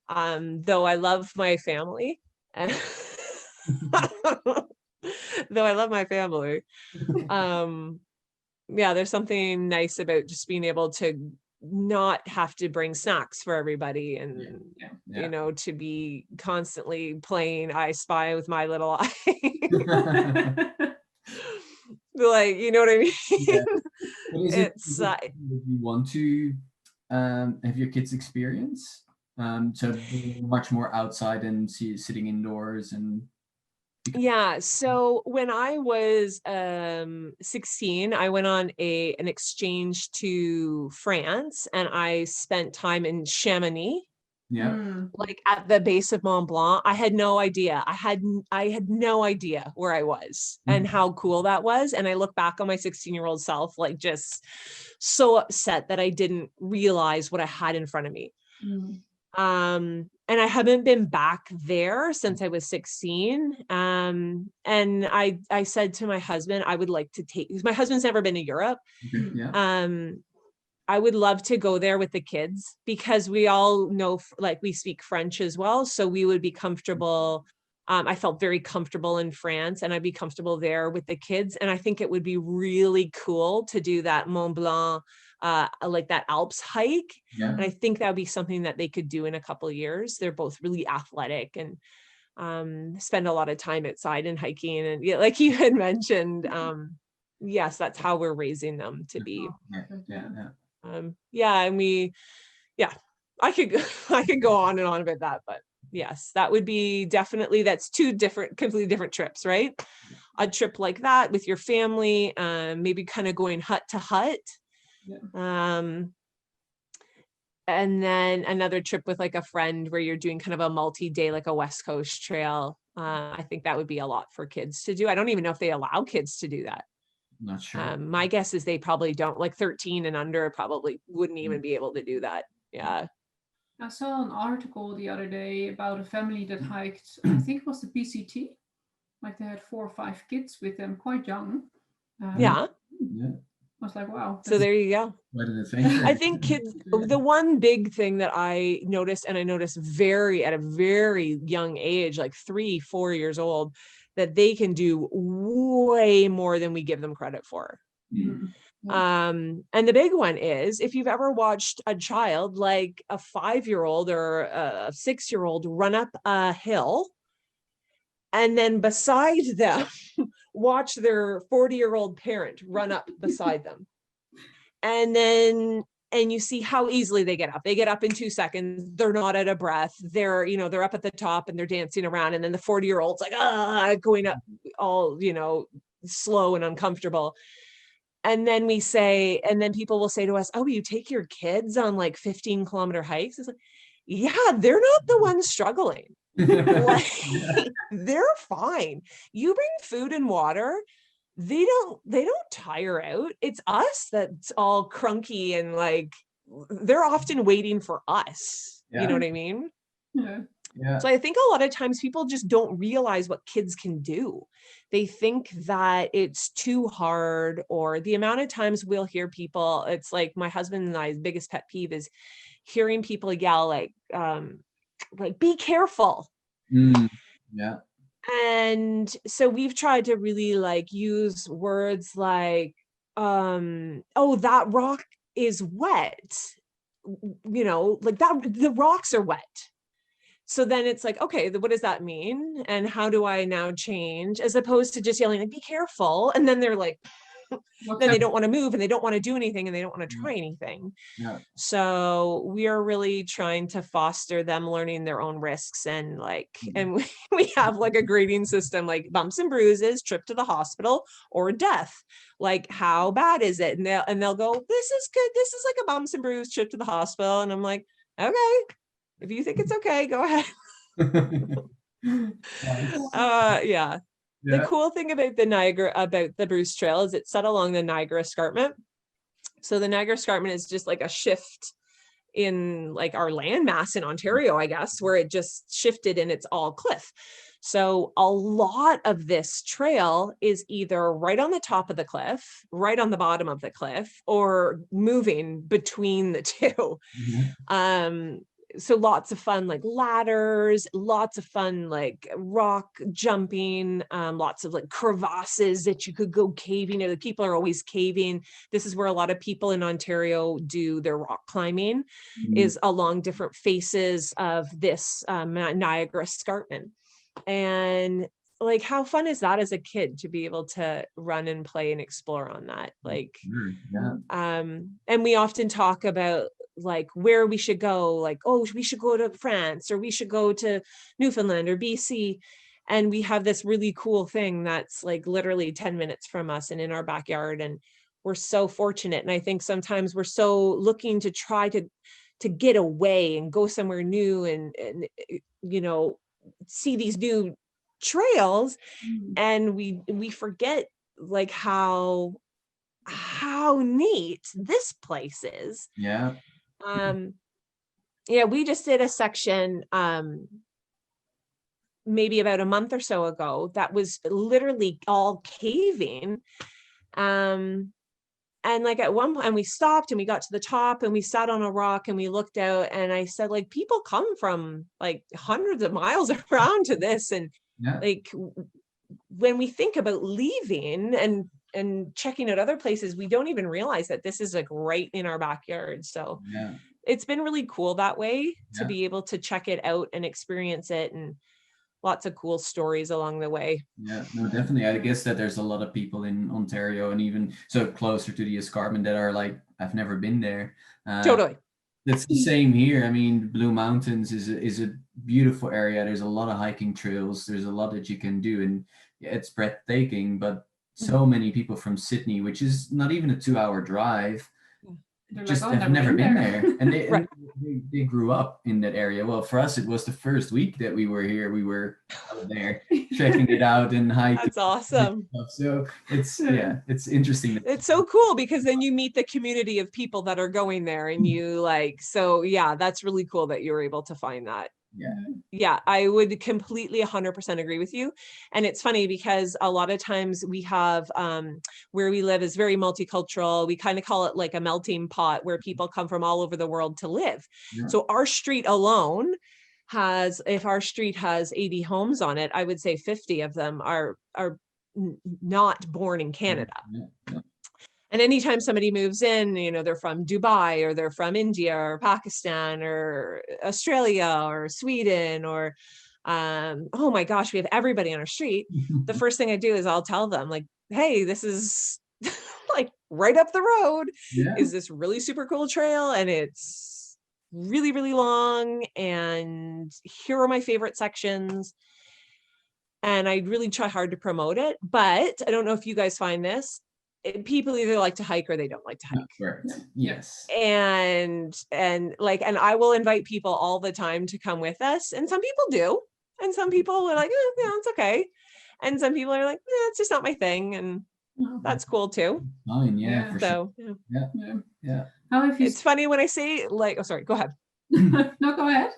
Though I love my family, and yeah, there's something nice about just being able to not have to bring snacks for everybody, and to be constantly playing I Spy with my little eye. Like, you know what I mean? Is it you want to have your kids experience, so much more outside and sitting indoors? And yeah, so when I was 16, I went on an exchange to France, and I spent time in Chamonix. Yeah. Like at the base of Mont Blanc. I had no idea. I had no idea where I was and how cool that was. And I look back on my 16-year-old self, like just so upset that I didn't realize what I had in front of me. And I haven't been back there since I was 16. And I said to my husband, I would like to take, because my husband's never been to Europe. I would love to go there with the kids, because we all know, like, we speak French as well. So we would be comfortable. I felt very comfortable in France, and I'd be comfortable there with the kids. And I think it would be really cool to do that Mont Blanc, like that Alps hike. Yeah. And I think that would be something that they could do in a couple of years. They're both really athletic and spend a lot of time outside and hiking. And yeah, like you had mentioned, yes, that's how we're raising them to be. Yeah, and I could go on and on about that, but yes, that would be definitely, that's two completely different trips, right? A trip like that with your family, maybe kind of going hut to hut. And then another trip with like a friend where you're doing kind of a multi-day, like a West Coast trail. I think that would be a lot for kids to do. I don't even know if they allow kids to do that. Not sure. My guess is they probably don't, like 13 and under probably wouldn't even be able to do that. Yeah. I saw an article the other day about a family that hiked, I think it was the PCT. Like they had 4 or 5 kids with them, quite young. Yeah. I was like, wow. So there you go. I think kids, the one big thing that I noticed, and I noticed at a very young age, like 3-4 years old, that they can do way more than we give them credit for. And the big one is, if you've ever watched a child, like a 5-year-old or a 6-year-old, run up a hill, and then beside them watch their 40-year-old parent run up beside them, and you see how easily they get up. They get up in 2 seconds. They're not out of breath. They're up at the top and they're dancing around. And then the 40-year-old's like, going up all, slow and uncomfortable. And then people will say to us, oh, you take your kids on like 15-kilometer hikes? It's like, yeah, they're not the ones struggling. Like, they're fine. You bring food and water, they don't tire out. It's us that's all crunky, and like, they're often waiting for us. You know what I mean? Yeah. So I think a lot of times people just don't realize what kids can do. They think that it's too hard, or the amount of times we'll hear people, it's like my husband and I's biggest pet peeve is hearing people yell like, be careful. Yeah. And so we've tried to really like use words like, oh, that rock is wet, like that, the rocks are wet. So then it's like, okay, what does that mean? And how do I now change, as opposed to just yelling like, be careful. And then they're like, then they don't want to move, and they don't want to do anything, and they don't want to try anything. So we are really trying to foster them learning their own risks, and like, and we have like a grading system, like bumps and bruises, trip to the hospital, or death. Like, how bad is it? And they'll go, this is good. This is like a bumps and bruise trip to the hospital. And I'm like, okay, if you think it's okay, go ahead. Yeah. The cool thing about the Bruce Trail is it's set along the Niagara Escarpment. So the Niagara Escarpment is just like a shift in like our landmass in Ontario, I guess, where it just shifted and it's all cliff. So a lot of this trail is either right on the top of the cliff, right on the bottom of the cliff, or moving between the two. So lots of fun, like ladders, lots of fun, like rock jumping, lots of like crevasses that you could go caving. The people are always caving. This is where a lot of people in Ontario do their rock climbing, is along different faces of this Niagara Escarpment. And like, how fun is that as a kid to be able to run and play and explore on that? Like, and we often talk about like where we should go, like, oh, we should go to France, or we should go to Newfoundland or BC. And we have this really cool thing that's like literally 10 minutes from us and in our backyard. And we're so fortunate. And I think sometimes we're so looking to try to get away and go somewhere new and see these new trails. And we forget like how neat this place is. We just did a section maybe about a month or so ago that was literally all caving, and And like at one point, and we stopped and we got to the top and we sat on a rock and we looked out, and I said, like, people come from like hundreds of miles around to this. And Yeah. like when we think about leaving and checking out other places, we don't even realize that this is like right in our backyard. So Yeah. it's been really cool that way to Yeah. be able to check it out and experience it, and lots of cool stories along the way. Yeah, no, definitely. I guess that there's a lot of people in Ontario and even so closer to the escarpment that are like, I've never been there. Totally. It's the same here. I mean, Blue Mountains is a beautiful area. There's a lot of hiking trails. There's a lot that you can do, and yeah, it's breathtaking. But so many people from Sydney, which is not even a 2-hour drive, They're just like, "Oh, have never never been been there. And they, Right. they grew up in that area. Well, for us, it was the first week that we were here. We were out there checking it out and hiking. That's awesome. So it's interesting. It's so cool because then you meet the community of people that are going there, and you like, so yeah, that's really cool that you were able to find that. Yeah, I would completely 100% agree with you. And it's funny because a lot of times we have where we live is very multicultural. We kind of call it like a melting pot where people come from all over the world to live. Yeah. So our street alone has, if our street has 80 homes on it, I would say 50 of them are not born in Canada. Yeah. And anytime somebody moves in, you know, they're from Dubai or they're from India or Pakistan or Australia or Sweden or, oh my gosh, we have everybody on our street. The first thing I do is I'll tell them like, hey, this is like right up the road is this really super cool trail. And it's really, really long. And here are my favorite sections. And I really try hard to promote it. But I don't know if you guys find this. People either like to hike or they don't like to hike. Correct. Yes. And I will invite people all the time to come with us. And some people do. And some people are like, yeah, it's okay. And some people are like, it's just not my thing. And that's cool too. Fine. Yeah. For So sure. Yeah. How have you? It's funny when I say like, oh, sorry, go ahead. No, go ahead.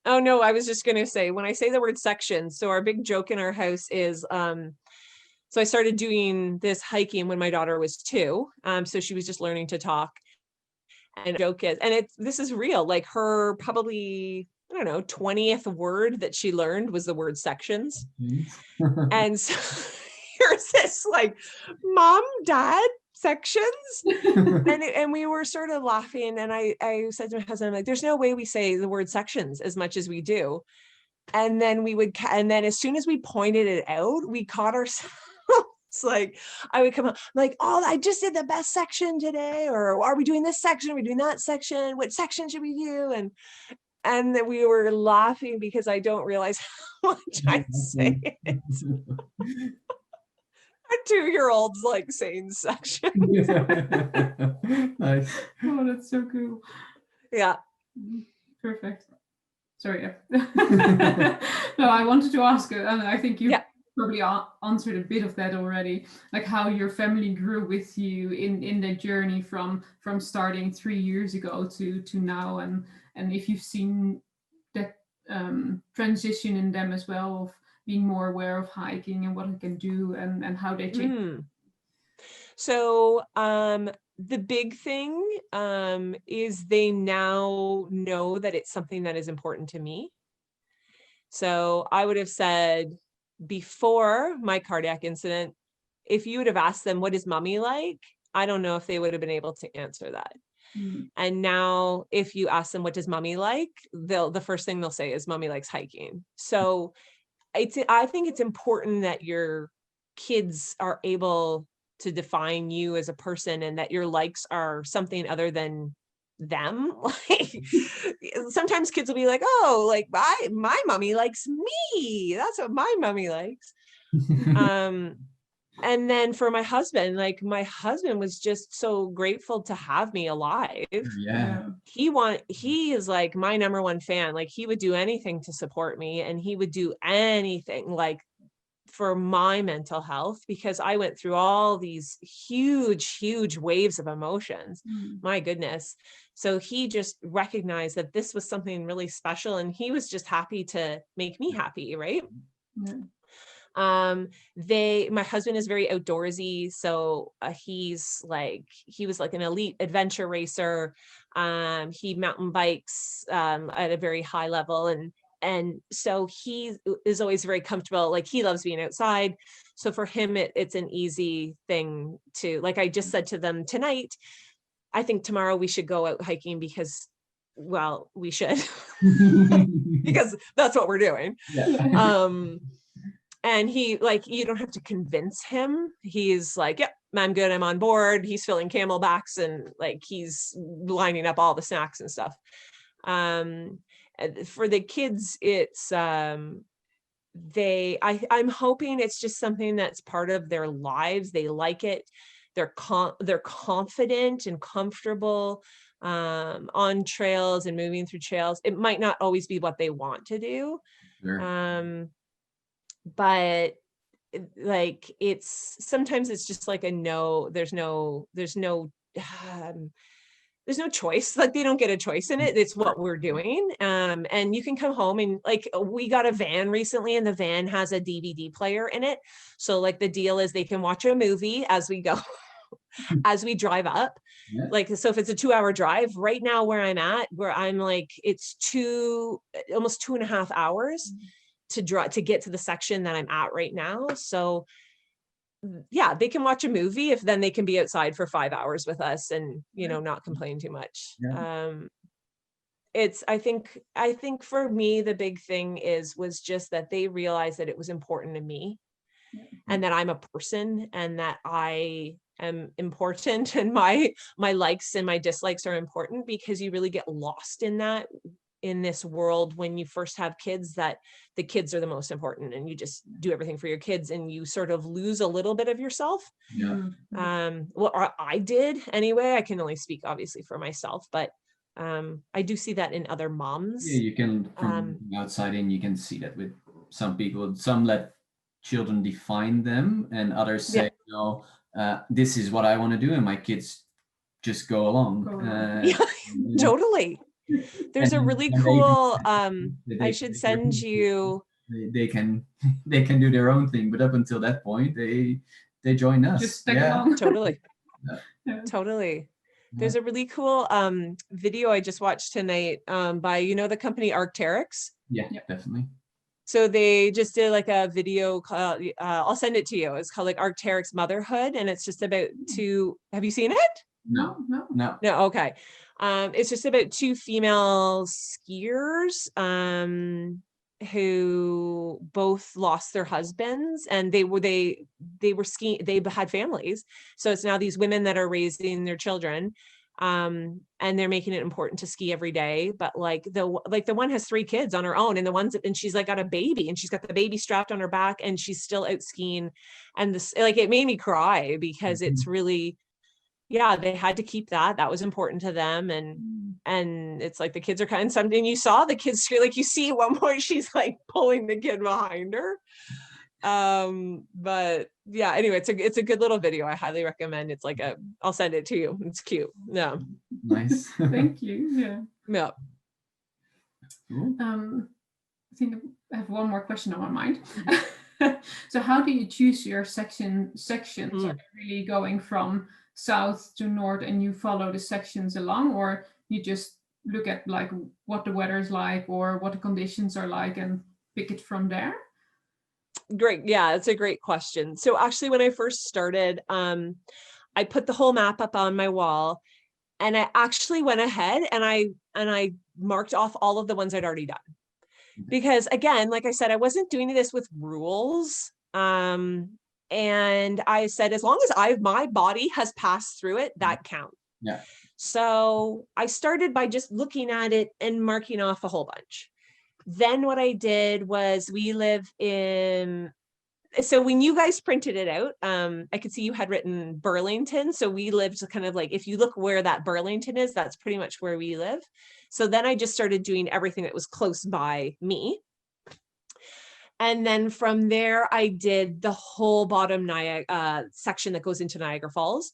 Oh no, I was just going to say, when I say the word section, so our big joke in our house is, so I started doing this hiking when my daughter was 2. So she was just learning to talk. And the joke is, and this is real, like her probably, I don't know, 20th word that she learned was the word sections. And so here's this like, Mom, Dad, sections. and we were sort of laughing. And I said to my husband, I'm like, there's no way we say the word sections as much as we do. And then and then as soon as we pointed it out, we caught ourselves. Like I would come up like, oh, I just did the best section today, or are we doing this section? Are we doing that section? What section should we do? And then we were laughing because I don't realize how much I say it. A 2-year-old's like saying section. Nice. Oh, that's so cool. Yeah. Perfect. Sorry. No, I wanted to ask, and I think you probably answered a bit of that already, like how your family grew with you in that journey from starting 3 years ago to now, and if you've seen that transition in them as well, of being more aware of hiking and what it can do and how they change. So the big thing is they now know that it's something that is important to me. So I would have said before my cardiac incident, if you would have asked them, what is mommy like? I don't know if they would have been able to answer that. And now if you ask them, what does mommy like? The first thing they'll say is mommy likes hiking. So I think it's important that your kids are able to define you as a person and that your likes are something other than them. Like sometimes kids will be like, oh, like my mommy likes me. That's what my mommy likes. And then for my husband, like my husband was just so grateful to have me alive. Yeah. He is like my number one fan. Like he would do anything to support me, and he would do anything like for my mental health, because I went through all these huge waves of emotions. My goodness. So he just recognized that this was something really special, and he was just happy to make me happy. Right. My husband is very outdoorsy. So he was like an elite adventure racer. He mountain bikes at a very high level. And so he is always very comfortable. Like he loves being outside. So for him, it's an easy thing to, like I just said to them tonight, I think tomorrow we should go out hiking because, well, we should, because that's what we're doing. Yeah. And he, like, you don't have to convince him. He's like, yep, I'm good. I'm on board. He's filling camelbacks and like, he's lining up all the snacks and stuff. For the kids, it's, I'm hoping it's just something that's part of their lives. They like it. They're confident and comfortable on trails and moving through trails. It might not always be what they want to do. Sure. But like, sometimes it's just like there's no choice. Like they don't get a choice in it. It's what we're doing. And you can come home and like, we got a van recently and the van has a DVD player in it. So like the deal is they can watch a movie as we go, as we drive up. Yeah. Like, so if it's a 2-hour drive right now where I'm like, it's almost 2.5 hours to get to the section that I'm at right now. So yeah, they can watch a movie if then they can be outside for 5 hours with us and, not complain too much. Yeah. I think for me, the big thing was just that they realized that it was important to me and that I'm a person and that I am important and my likes and my dislikes are important, because you really get lost in this world when you first have kids, that the kids are the most important and you just do everything for your kids and you sort of lose a little bit of yourself. Yeah. Well, I did anyway. I can only speak obviously for myself, but I do see that in other moms. Yeah, you can, from outside in, you can see that with some people. Some let children define them and others say, this is what I want to do, and my kids just go along. Totally. There's a really cool, I should send you. They can do their own thing, but up until that point, they join us. Just tag along. Totally. Yeah. Totally. There's a really cool video I just watched tonight by, the company Arc'teryx. Yeah, definitely. So they just did like a video called, I'll send it to you. It's called like Arc'teryx Motherhood. And it's just about have you seen it? No. Okay. It's just about 2 female skiers who both lost their husbands, and they were skiing, they had families. So it's now these women that are raising their children. And they're making it important to ski every day. But like the one has 3 kids on her own, and she's like got a baby and she's got the baby strapped on her back and she's still out skiing. And this, like, it made me cry because it's really, they had to keep that was important to them. And it's like the kids are kind of something, you saw the kids, like you see at one point she's like pulling the kid behind her. But yeah, anyway, it's a good little video. I highly recommend. It's like I'll send it to you. It's cute. Yeah. Nice. Thank you. Yeah. Cool. I think I have one more question on my mind. So how do you choose your sections? Are they really going from south to north and you follow the sections along, or you just look at like what the weather is like or what the conditions are like and pick it from there? Great. Yeah, it's a great question. So actually, when I first started, I put the whole map up on my wall, and I actually went ahead and I marked off all of the ones I'd already done. Because again, like I said, I wasn't doing this with rules. And I said, as long as my body has passed through it, that counts. Yeah. So I started by just looking at it and marking off a whole bunch. Then what I did was so when you guys printed it out, I could see you had written Burlington. So we lived kind of like, if you look where that Burlington is, that's pretty much where we live. So then I just started doing everything that was close by me. And then from there, I did the whole bottom Niagara section that goes into Niagara Falls,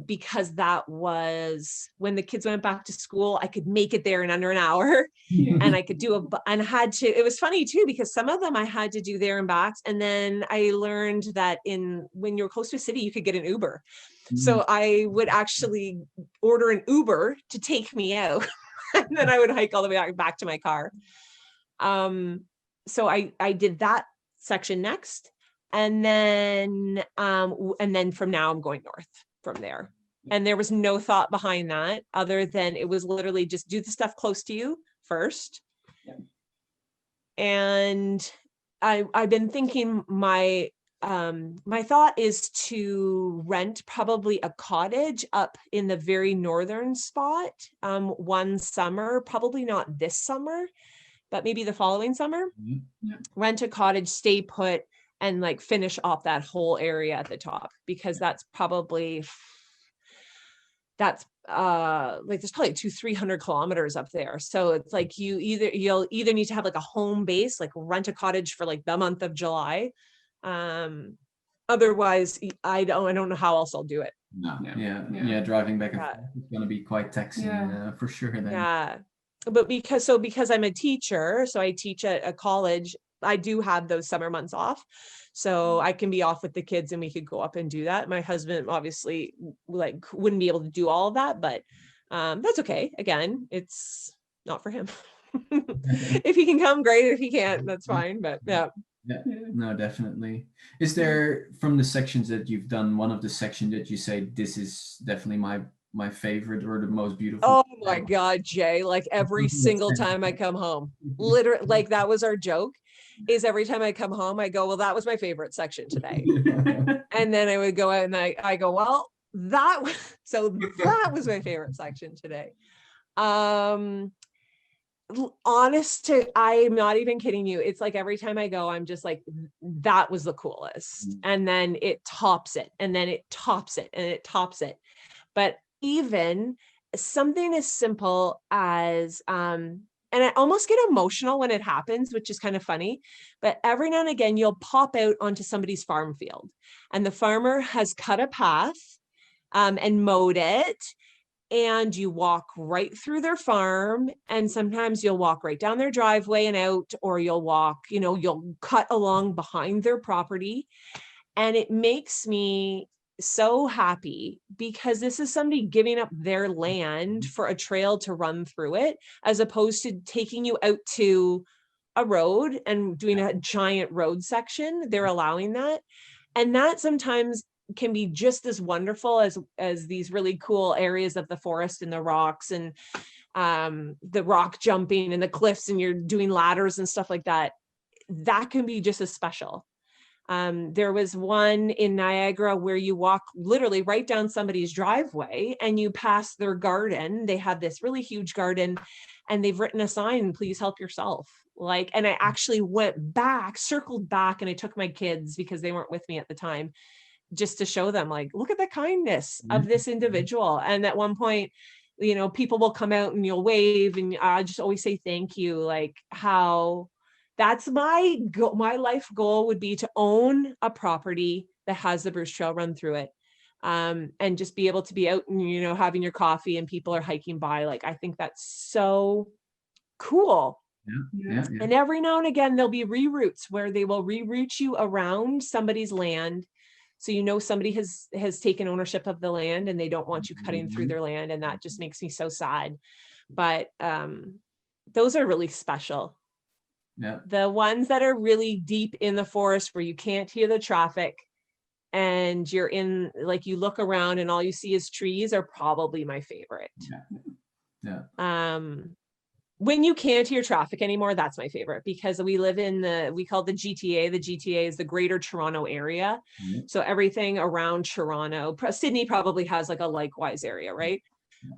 because that was when the kids went back to school. I could make it there in under an hour, and I could do and had to. It was funny too, because some of them I had to do there and back. And then I learned that when you're close to a city, you could get an Uber. So I would actually order an Uber to take me out, and then I would hike all the way back to my car. So I did that section next, and then from now I'm going north from there. And there was no thought behind that other than it was literally just do the stuff close to you first. Yeah. And I've been thinking my thought is to rent probably a cottage up in the very northern spot one summer, probably not this summer, but maybe the following summer. Rent a cottage, stay put, and like finish off that whole area at the top, because that's probably like there's probably 200-300 kilometers up there. So it's like you'll either need to have like a home base, like rent a cottage for like the month of July. Otherwise, I don't know how else I'll do it. No. Yeah. Driving back and forth is going to be quite taxing for sure. Then. Yeah. But because I'm a teacher, so I teach at a college, I do have those summer months off. So I can be off with the kids and we could go up and do that. My husband obviously like wouldn't be able to do all of that, but that's okay. Again, it's not for him. If he can come, great. If he can't, that's fine. But yeah. Yeah, no, definitely. Is there, from the sections that you've done, one of the sections that you say, this is definitely my favorite or the most beautiful? Oh my God, Jay, like every single time I come home, literally, like that was our joke, is every time I come home, I go, well, that was my favorite section today. And then I would go out and I go, well, that was my favorite section today. I'm not even kidding you. It's like every time I go, I'm just like, that was the coolest. And then it tops it, and then it tops it, and it tops it. But even something as simple as, and I almost get emotional when it happens, which is kind of funny, but every now and again, you'll pop out onto somebody's farm field and the farmer has cut a path and mowed it. And you walk right through their farm, and sometimes you'll walk right down their driveway and out, or you'll walk, you'll cut along behind their property. And it makes me so happy, because this is somebody giving up their land for a trail to run through it, as opposed to taking you out to a road and doing a giant road section. They're allowing that. And that sometimes can be just as wonderful as these really cool areas of the forest and the rocks and the rock jumping and the cliffs, and you're doing ladders and stuff like that. That can be just as special. There was one in Niagara where you walk literally right down somebody's driveway and you pass their garden. They have this really huge garden and they've written a sign, please help yourself. And I actually circled back, and I took my kids because they weren't with me at the time, just to show them, like, look at the kindness of this individual. And at one point, people will come out and you'll wave, and I just always say thank you. Like, how that's my life goal would be to own a property that has the Bruce Trail run through it, and just be able to be out and having your coffee and people are hiking by. Like, I think that's so cool. Yeah. And every now and again there'll be reroutes where they will reroute you around somebody's land, so somebody has taken ownership of the land and they don't want you cutting through their land, and that just makes me so sad. But those are really special. Yeah. The ones that are really deep in the forest where you can't hear the traffic and you're in, like, you look around and all you see is trees, are probably my favorite. Yeah. When you can't hear traffic anymore, that's my favorite, because we live in we call the GTA. The GTA is the Greater Toronto area. Mm-hmm. So everything around Toronto, Sydney probably has like a likewise area, right?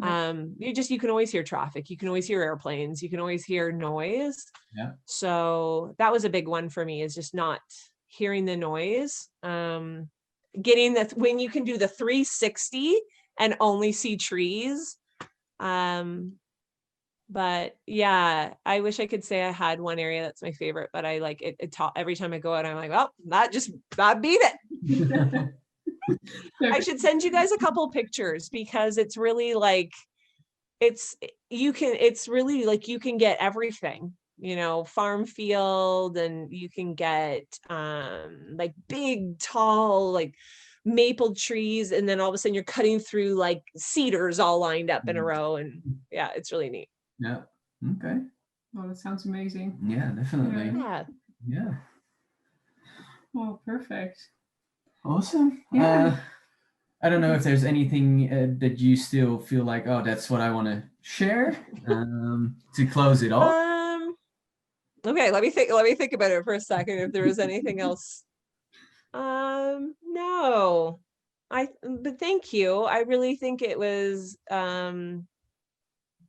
Mm-hmm. You can always hear traffic. You can always hear airplanes. You can always hear noise. Yeah. So that was a big one for me, is just not hearing the noise. Getting when you can do the 360 and only see trees. But yeah, I wish I could say I had one area that's my favorite, but I like it, every time I go out, I'm like, well, that beat it. I should send you guys a couple pictures because it's really like, it's really like you can get everything, farm field, and you can get like big, tall, like maple trees, and then all of a sudden you're cutting through like cedars all lined up in a row, and yeah, it's really neat. Yeah. Okay. Oh, that sounds amazing. Yeah, definitely. Yeah. Yeah. Oh, perfect. Awesome. Yeah. I don't know if there's anything that you still feel like, oh, that's what I want to share to close it off. Okay, let me think about it for a second if there was anything else. No. But thank you. I really think it was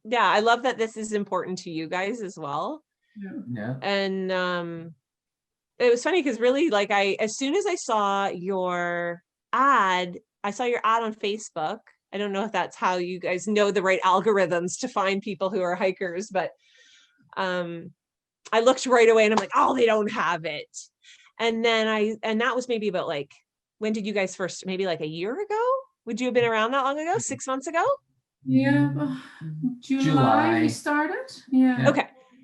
yeah, I love that this is important to you guys as well. Yeah. And it was funny because really, like, as soon as I saw your ad, I saw your ad on Facebook. I don't know if that's how you guys know the right algorithms to find people who are hikers, but I looked right away and I'm like, oh, they don't have it. And then that was maybe about like, when did you guys first, maybe like a year ago? Would you have been around that long ago? 6 months ago? Yeah, July July. we started. Yeah.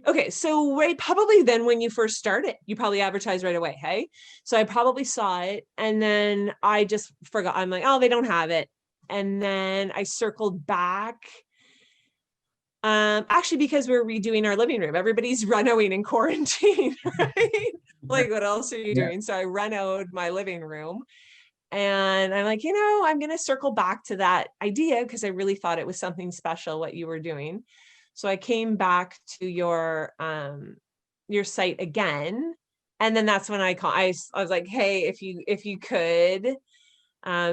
Okay. So right, probably then when you first started, you probably advertised right away. Hey, so I probably saw it and then I just forgot. I'm like, oh, they don't have it. And then I circled back. Actually, because we're redoing our living room, everybody's renoing in quarantine, right? Like, what else are you doing? So I renoed my living room. And I'm like, I'm going to circle back to that idea because I really thought it was something special what you were doing. So I came back to your site again. And then that's when I was like, hey, if you could,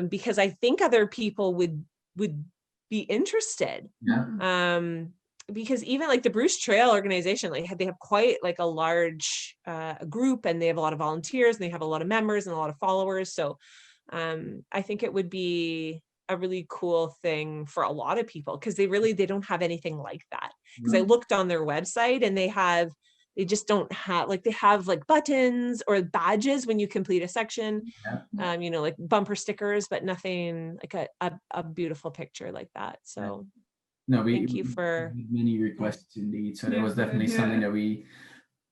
because I think other people would be interested. Yeah. Because even like the Bruce Trail organization, like they have quite like a large group, and they have a lot of volunteers, and they have a lot of members and a lot of followers. So I think it would be a really cool thing for a lot of people because they don't have anything like that. Because I looked on their website and they just don't have, like, they have like buttons or badges when you complete a section, like bumper stickers, but nothing like a beautiful picture like that. So thank you for many requests indeed. So that was definitely something that we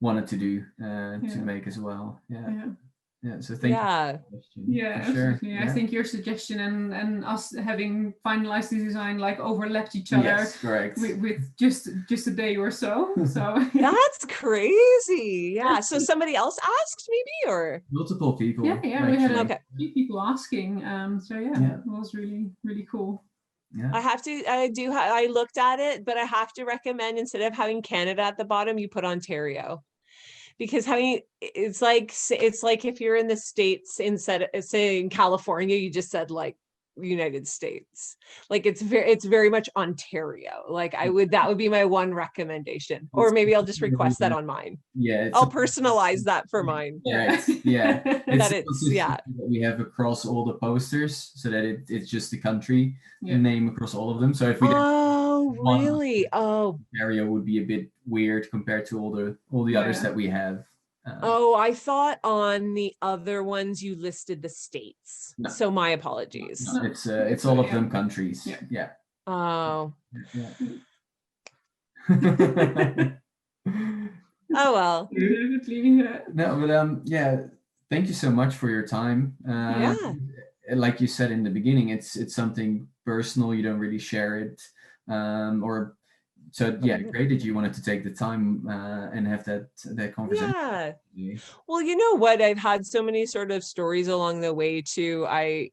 wanted to do to make as well. Yeah. So thank you. Yeah, absolutely. I think your suggestion and us having finalized the design like overlapped each other. Yes, correct. With just a day or so. So that's crazy. Yeah. So somebody else asked maybe, or multiple people. Yeah. We had a few people asking. So it was really, really cool. Yeah. I looked at it, but I have to recommend, instead of having Canada at the bottom, you put Ontario. Because it's like if you're in the States, instead of saying California, you just said like United States. Like it's very much Ontario. Like that would be my one recommendation. Or maybe I'll just request that on mine. Yeah. I'll personalize that for mine. Yeah. Yeah. That we have across all the posters so that it's just the country name across all of them. So if we really? Ontario would be a bit weird compared to all the others that we have. I thought on the other ones you listed the states. No. So my apologies. No, it's all of them countries. Yeah. Oh. Yeah. Oh well. No, but thank you so much for your time. Like you said in the beginning, it's something personal. You don't really share it, So great that you wanted to take the time and have that conversation. Yeah. Well, you know what? I've had so many sort of stories along the way too. I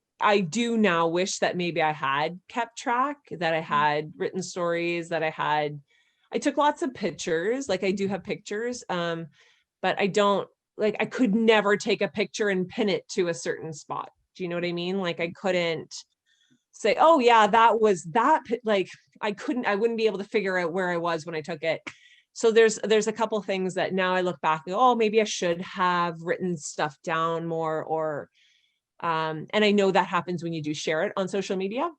do now wish that maybe I had kept track, that I had written stories, that I took lots of pictures. Like I do have pictures, but I don't, like, I could never take a picture and pin it to a certain spot. Do you know what I mean? Like I couldn't say, oh yeah, that was that, like I wouldn't be able to figure out where I was when I took it. So there's a couple things that now I look back and go, oh, maybe I should have written stuff down more, or and I know that happens when you do share it on social media.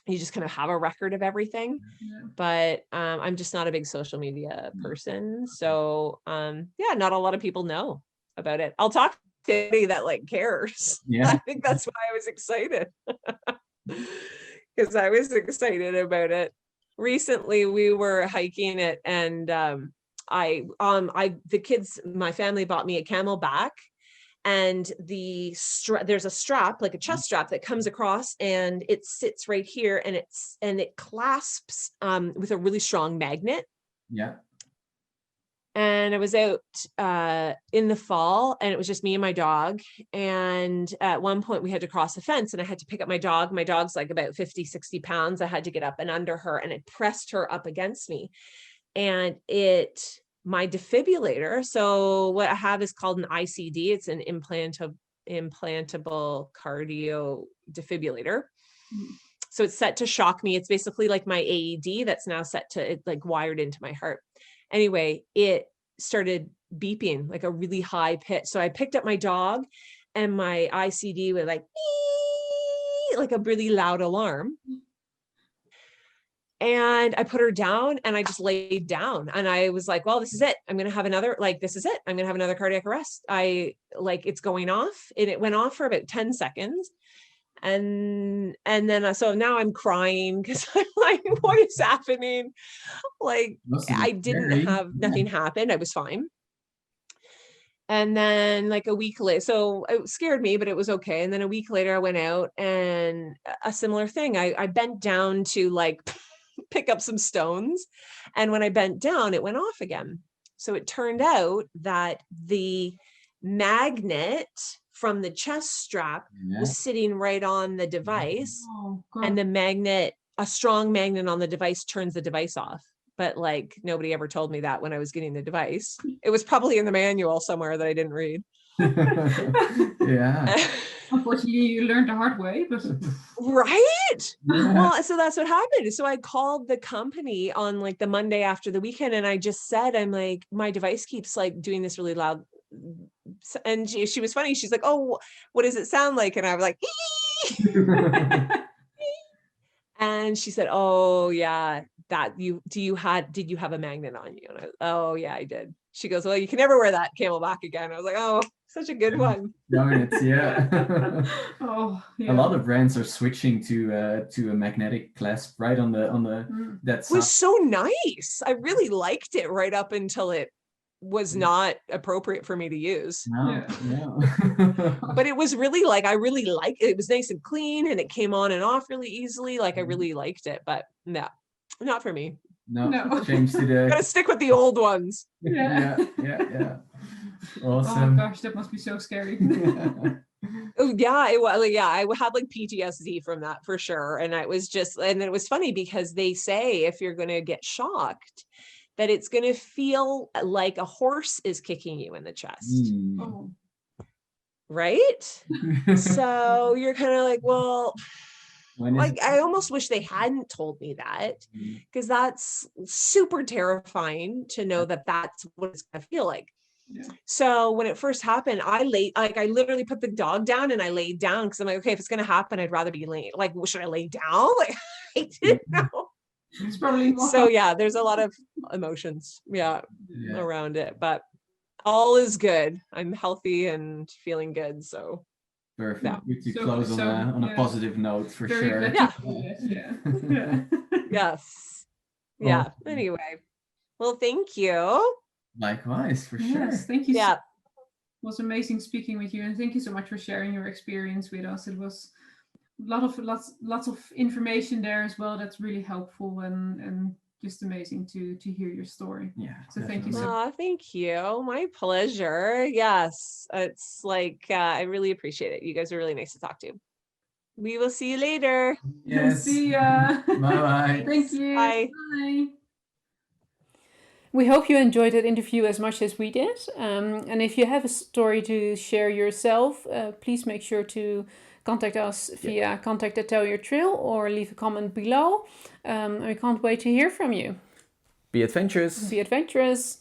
you just kind of have a record of everything. Yeah. But I'm just not a big social media person. So yeah, not a lot of people know about it. I'll talk to anybody that like cares. Yeah. I think that's why I was excited. Because I was excited about it. Recently we were hiking it, and the kids, my family bought me a camelback, and there's a strap, like a chest strap, that comes across, and it sits right here, and it clasps with a really strong magnet. Yeah. And I was out in the fall, and it was just me and my dog. And at one point we had to cross a fence, and I had to pick up my dog. My dog's like about 50, 60 pounds. I had to get up and under her, and it pressed her up against me. And my defibrillator, so what I have is called an ICD. It's an implantable cardio defibrillator. So it's set to shock me. It's basically like my AED that's now set to like wired into my heart. Anyway, it started beeping like a really high pitch. So I picked up my dog, and my ICD was like a really loud alarm. And I put her down, and I just laid down, and I was like, well, this is it. I'm going to have another, this is it. I'm going to have another cardiac arrest. It's going off, and it went off for about 10 seconds. And then, so now I'm crying because I'm like, what is happening? Like, I didn't have, nothing happened. I was fine. And then like a week later, so it scared me, but it was okay. And then a week later I went out, and a similar thing. I bent down to like pick up some stones. And when I bent down, it went off again. So it turned out that the magnet from the chest strap was sitting right on the device. Oh, God. And a strong magnet on the device turns the device off. But like nobody ever told me that when I was getting the device. It was probably in the manual somewhere that I didn't read. Yeah. Unfortunately, you learned the hard way, but right. Yeah. Well, so that's what happened. So I called the company on like the Monday after the weekend, and I just said, I'm like, my device keeps like doing this really loud. And she was funny. She's like, oh, what does it sound like? And I was like, and she said, oh yeah, did you have a magnet on you? And oh yeah, I did. She goes, well, you can never wear that camelback again. I was like, oh, such a good one. Yeah. Oh, yeah. A lot of brands are switching to a magnetic clasp right on the that It was so nice. I really liked it right up until it was not appropriate for me to use. No. But it was really like, I really liked it. It was nice and clean, and it came on and off really easily. Like I really liked it, but no, not for me. No. Change to the. Gotta stick with the old ones. Yeah. Oh Awesome. gosh, that must be so scary. Oh yeah, I would have like PTSD from that for sure. And it was funny because they say if you're gonna get shocked, that it's gonna feel like a horse is kicking you in the chest. Oh. Right? So you're kind of like, well, like I almost wish they hadn't told me that, because that's super terrifying to know that that's what it's gonna feel like. Yeah. So when it first happened, I literally put the dog down and I laid down, because I'm like, okay, if it's gonna happen, I'd rather be laying. Like, should I lay down? Like, I didn't know. It's probably more So yeah, there's a lot of emotions, around it, but all is good. I'm healthy and feeling good. So perfect. Yeah. Good to close on a positive note for very sure. glad to hear this. Yeah. yes. Yeah. Awesome. Anyway. Well, thank you. Likewise, for sure. Yes, thank you. Yeah. It was amazing speaking with you, and thank you so much for sharing your experience with us. It was lots of information there as well. That's really helpful and just amazing to hear your story. Yeah. So thank you so Oh, thank you. My pleasure. Yes. It's like, I really appreciate it. You guys are really nice to talk to. We will see you later. Yes. See ya. Bye-bye. Thank you. Bye. Bye. We hope you enjoyed that interview as much as we did. And if you have a story to share yourself, please make sure to contact us via contact@tellyourtrail or leave a comment below. We can't wait to hear from you. Be adventurous. Be adventurous.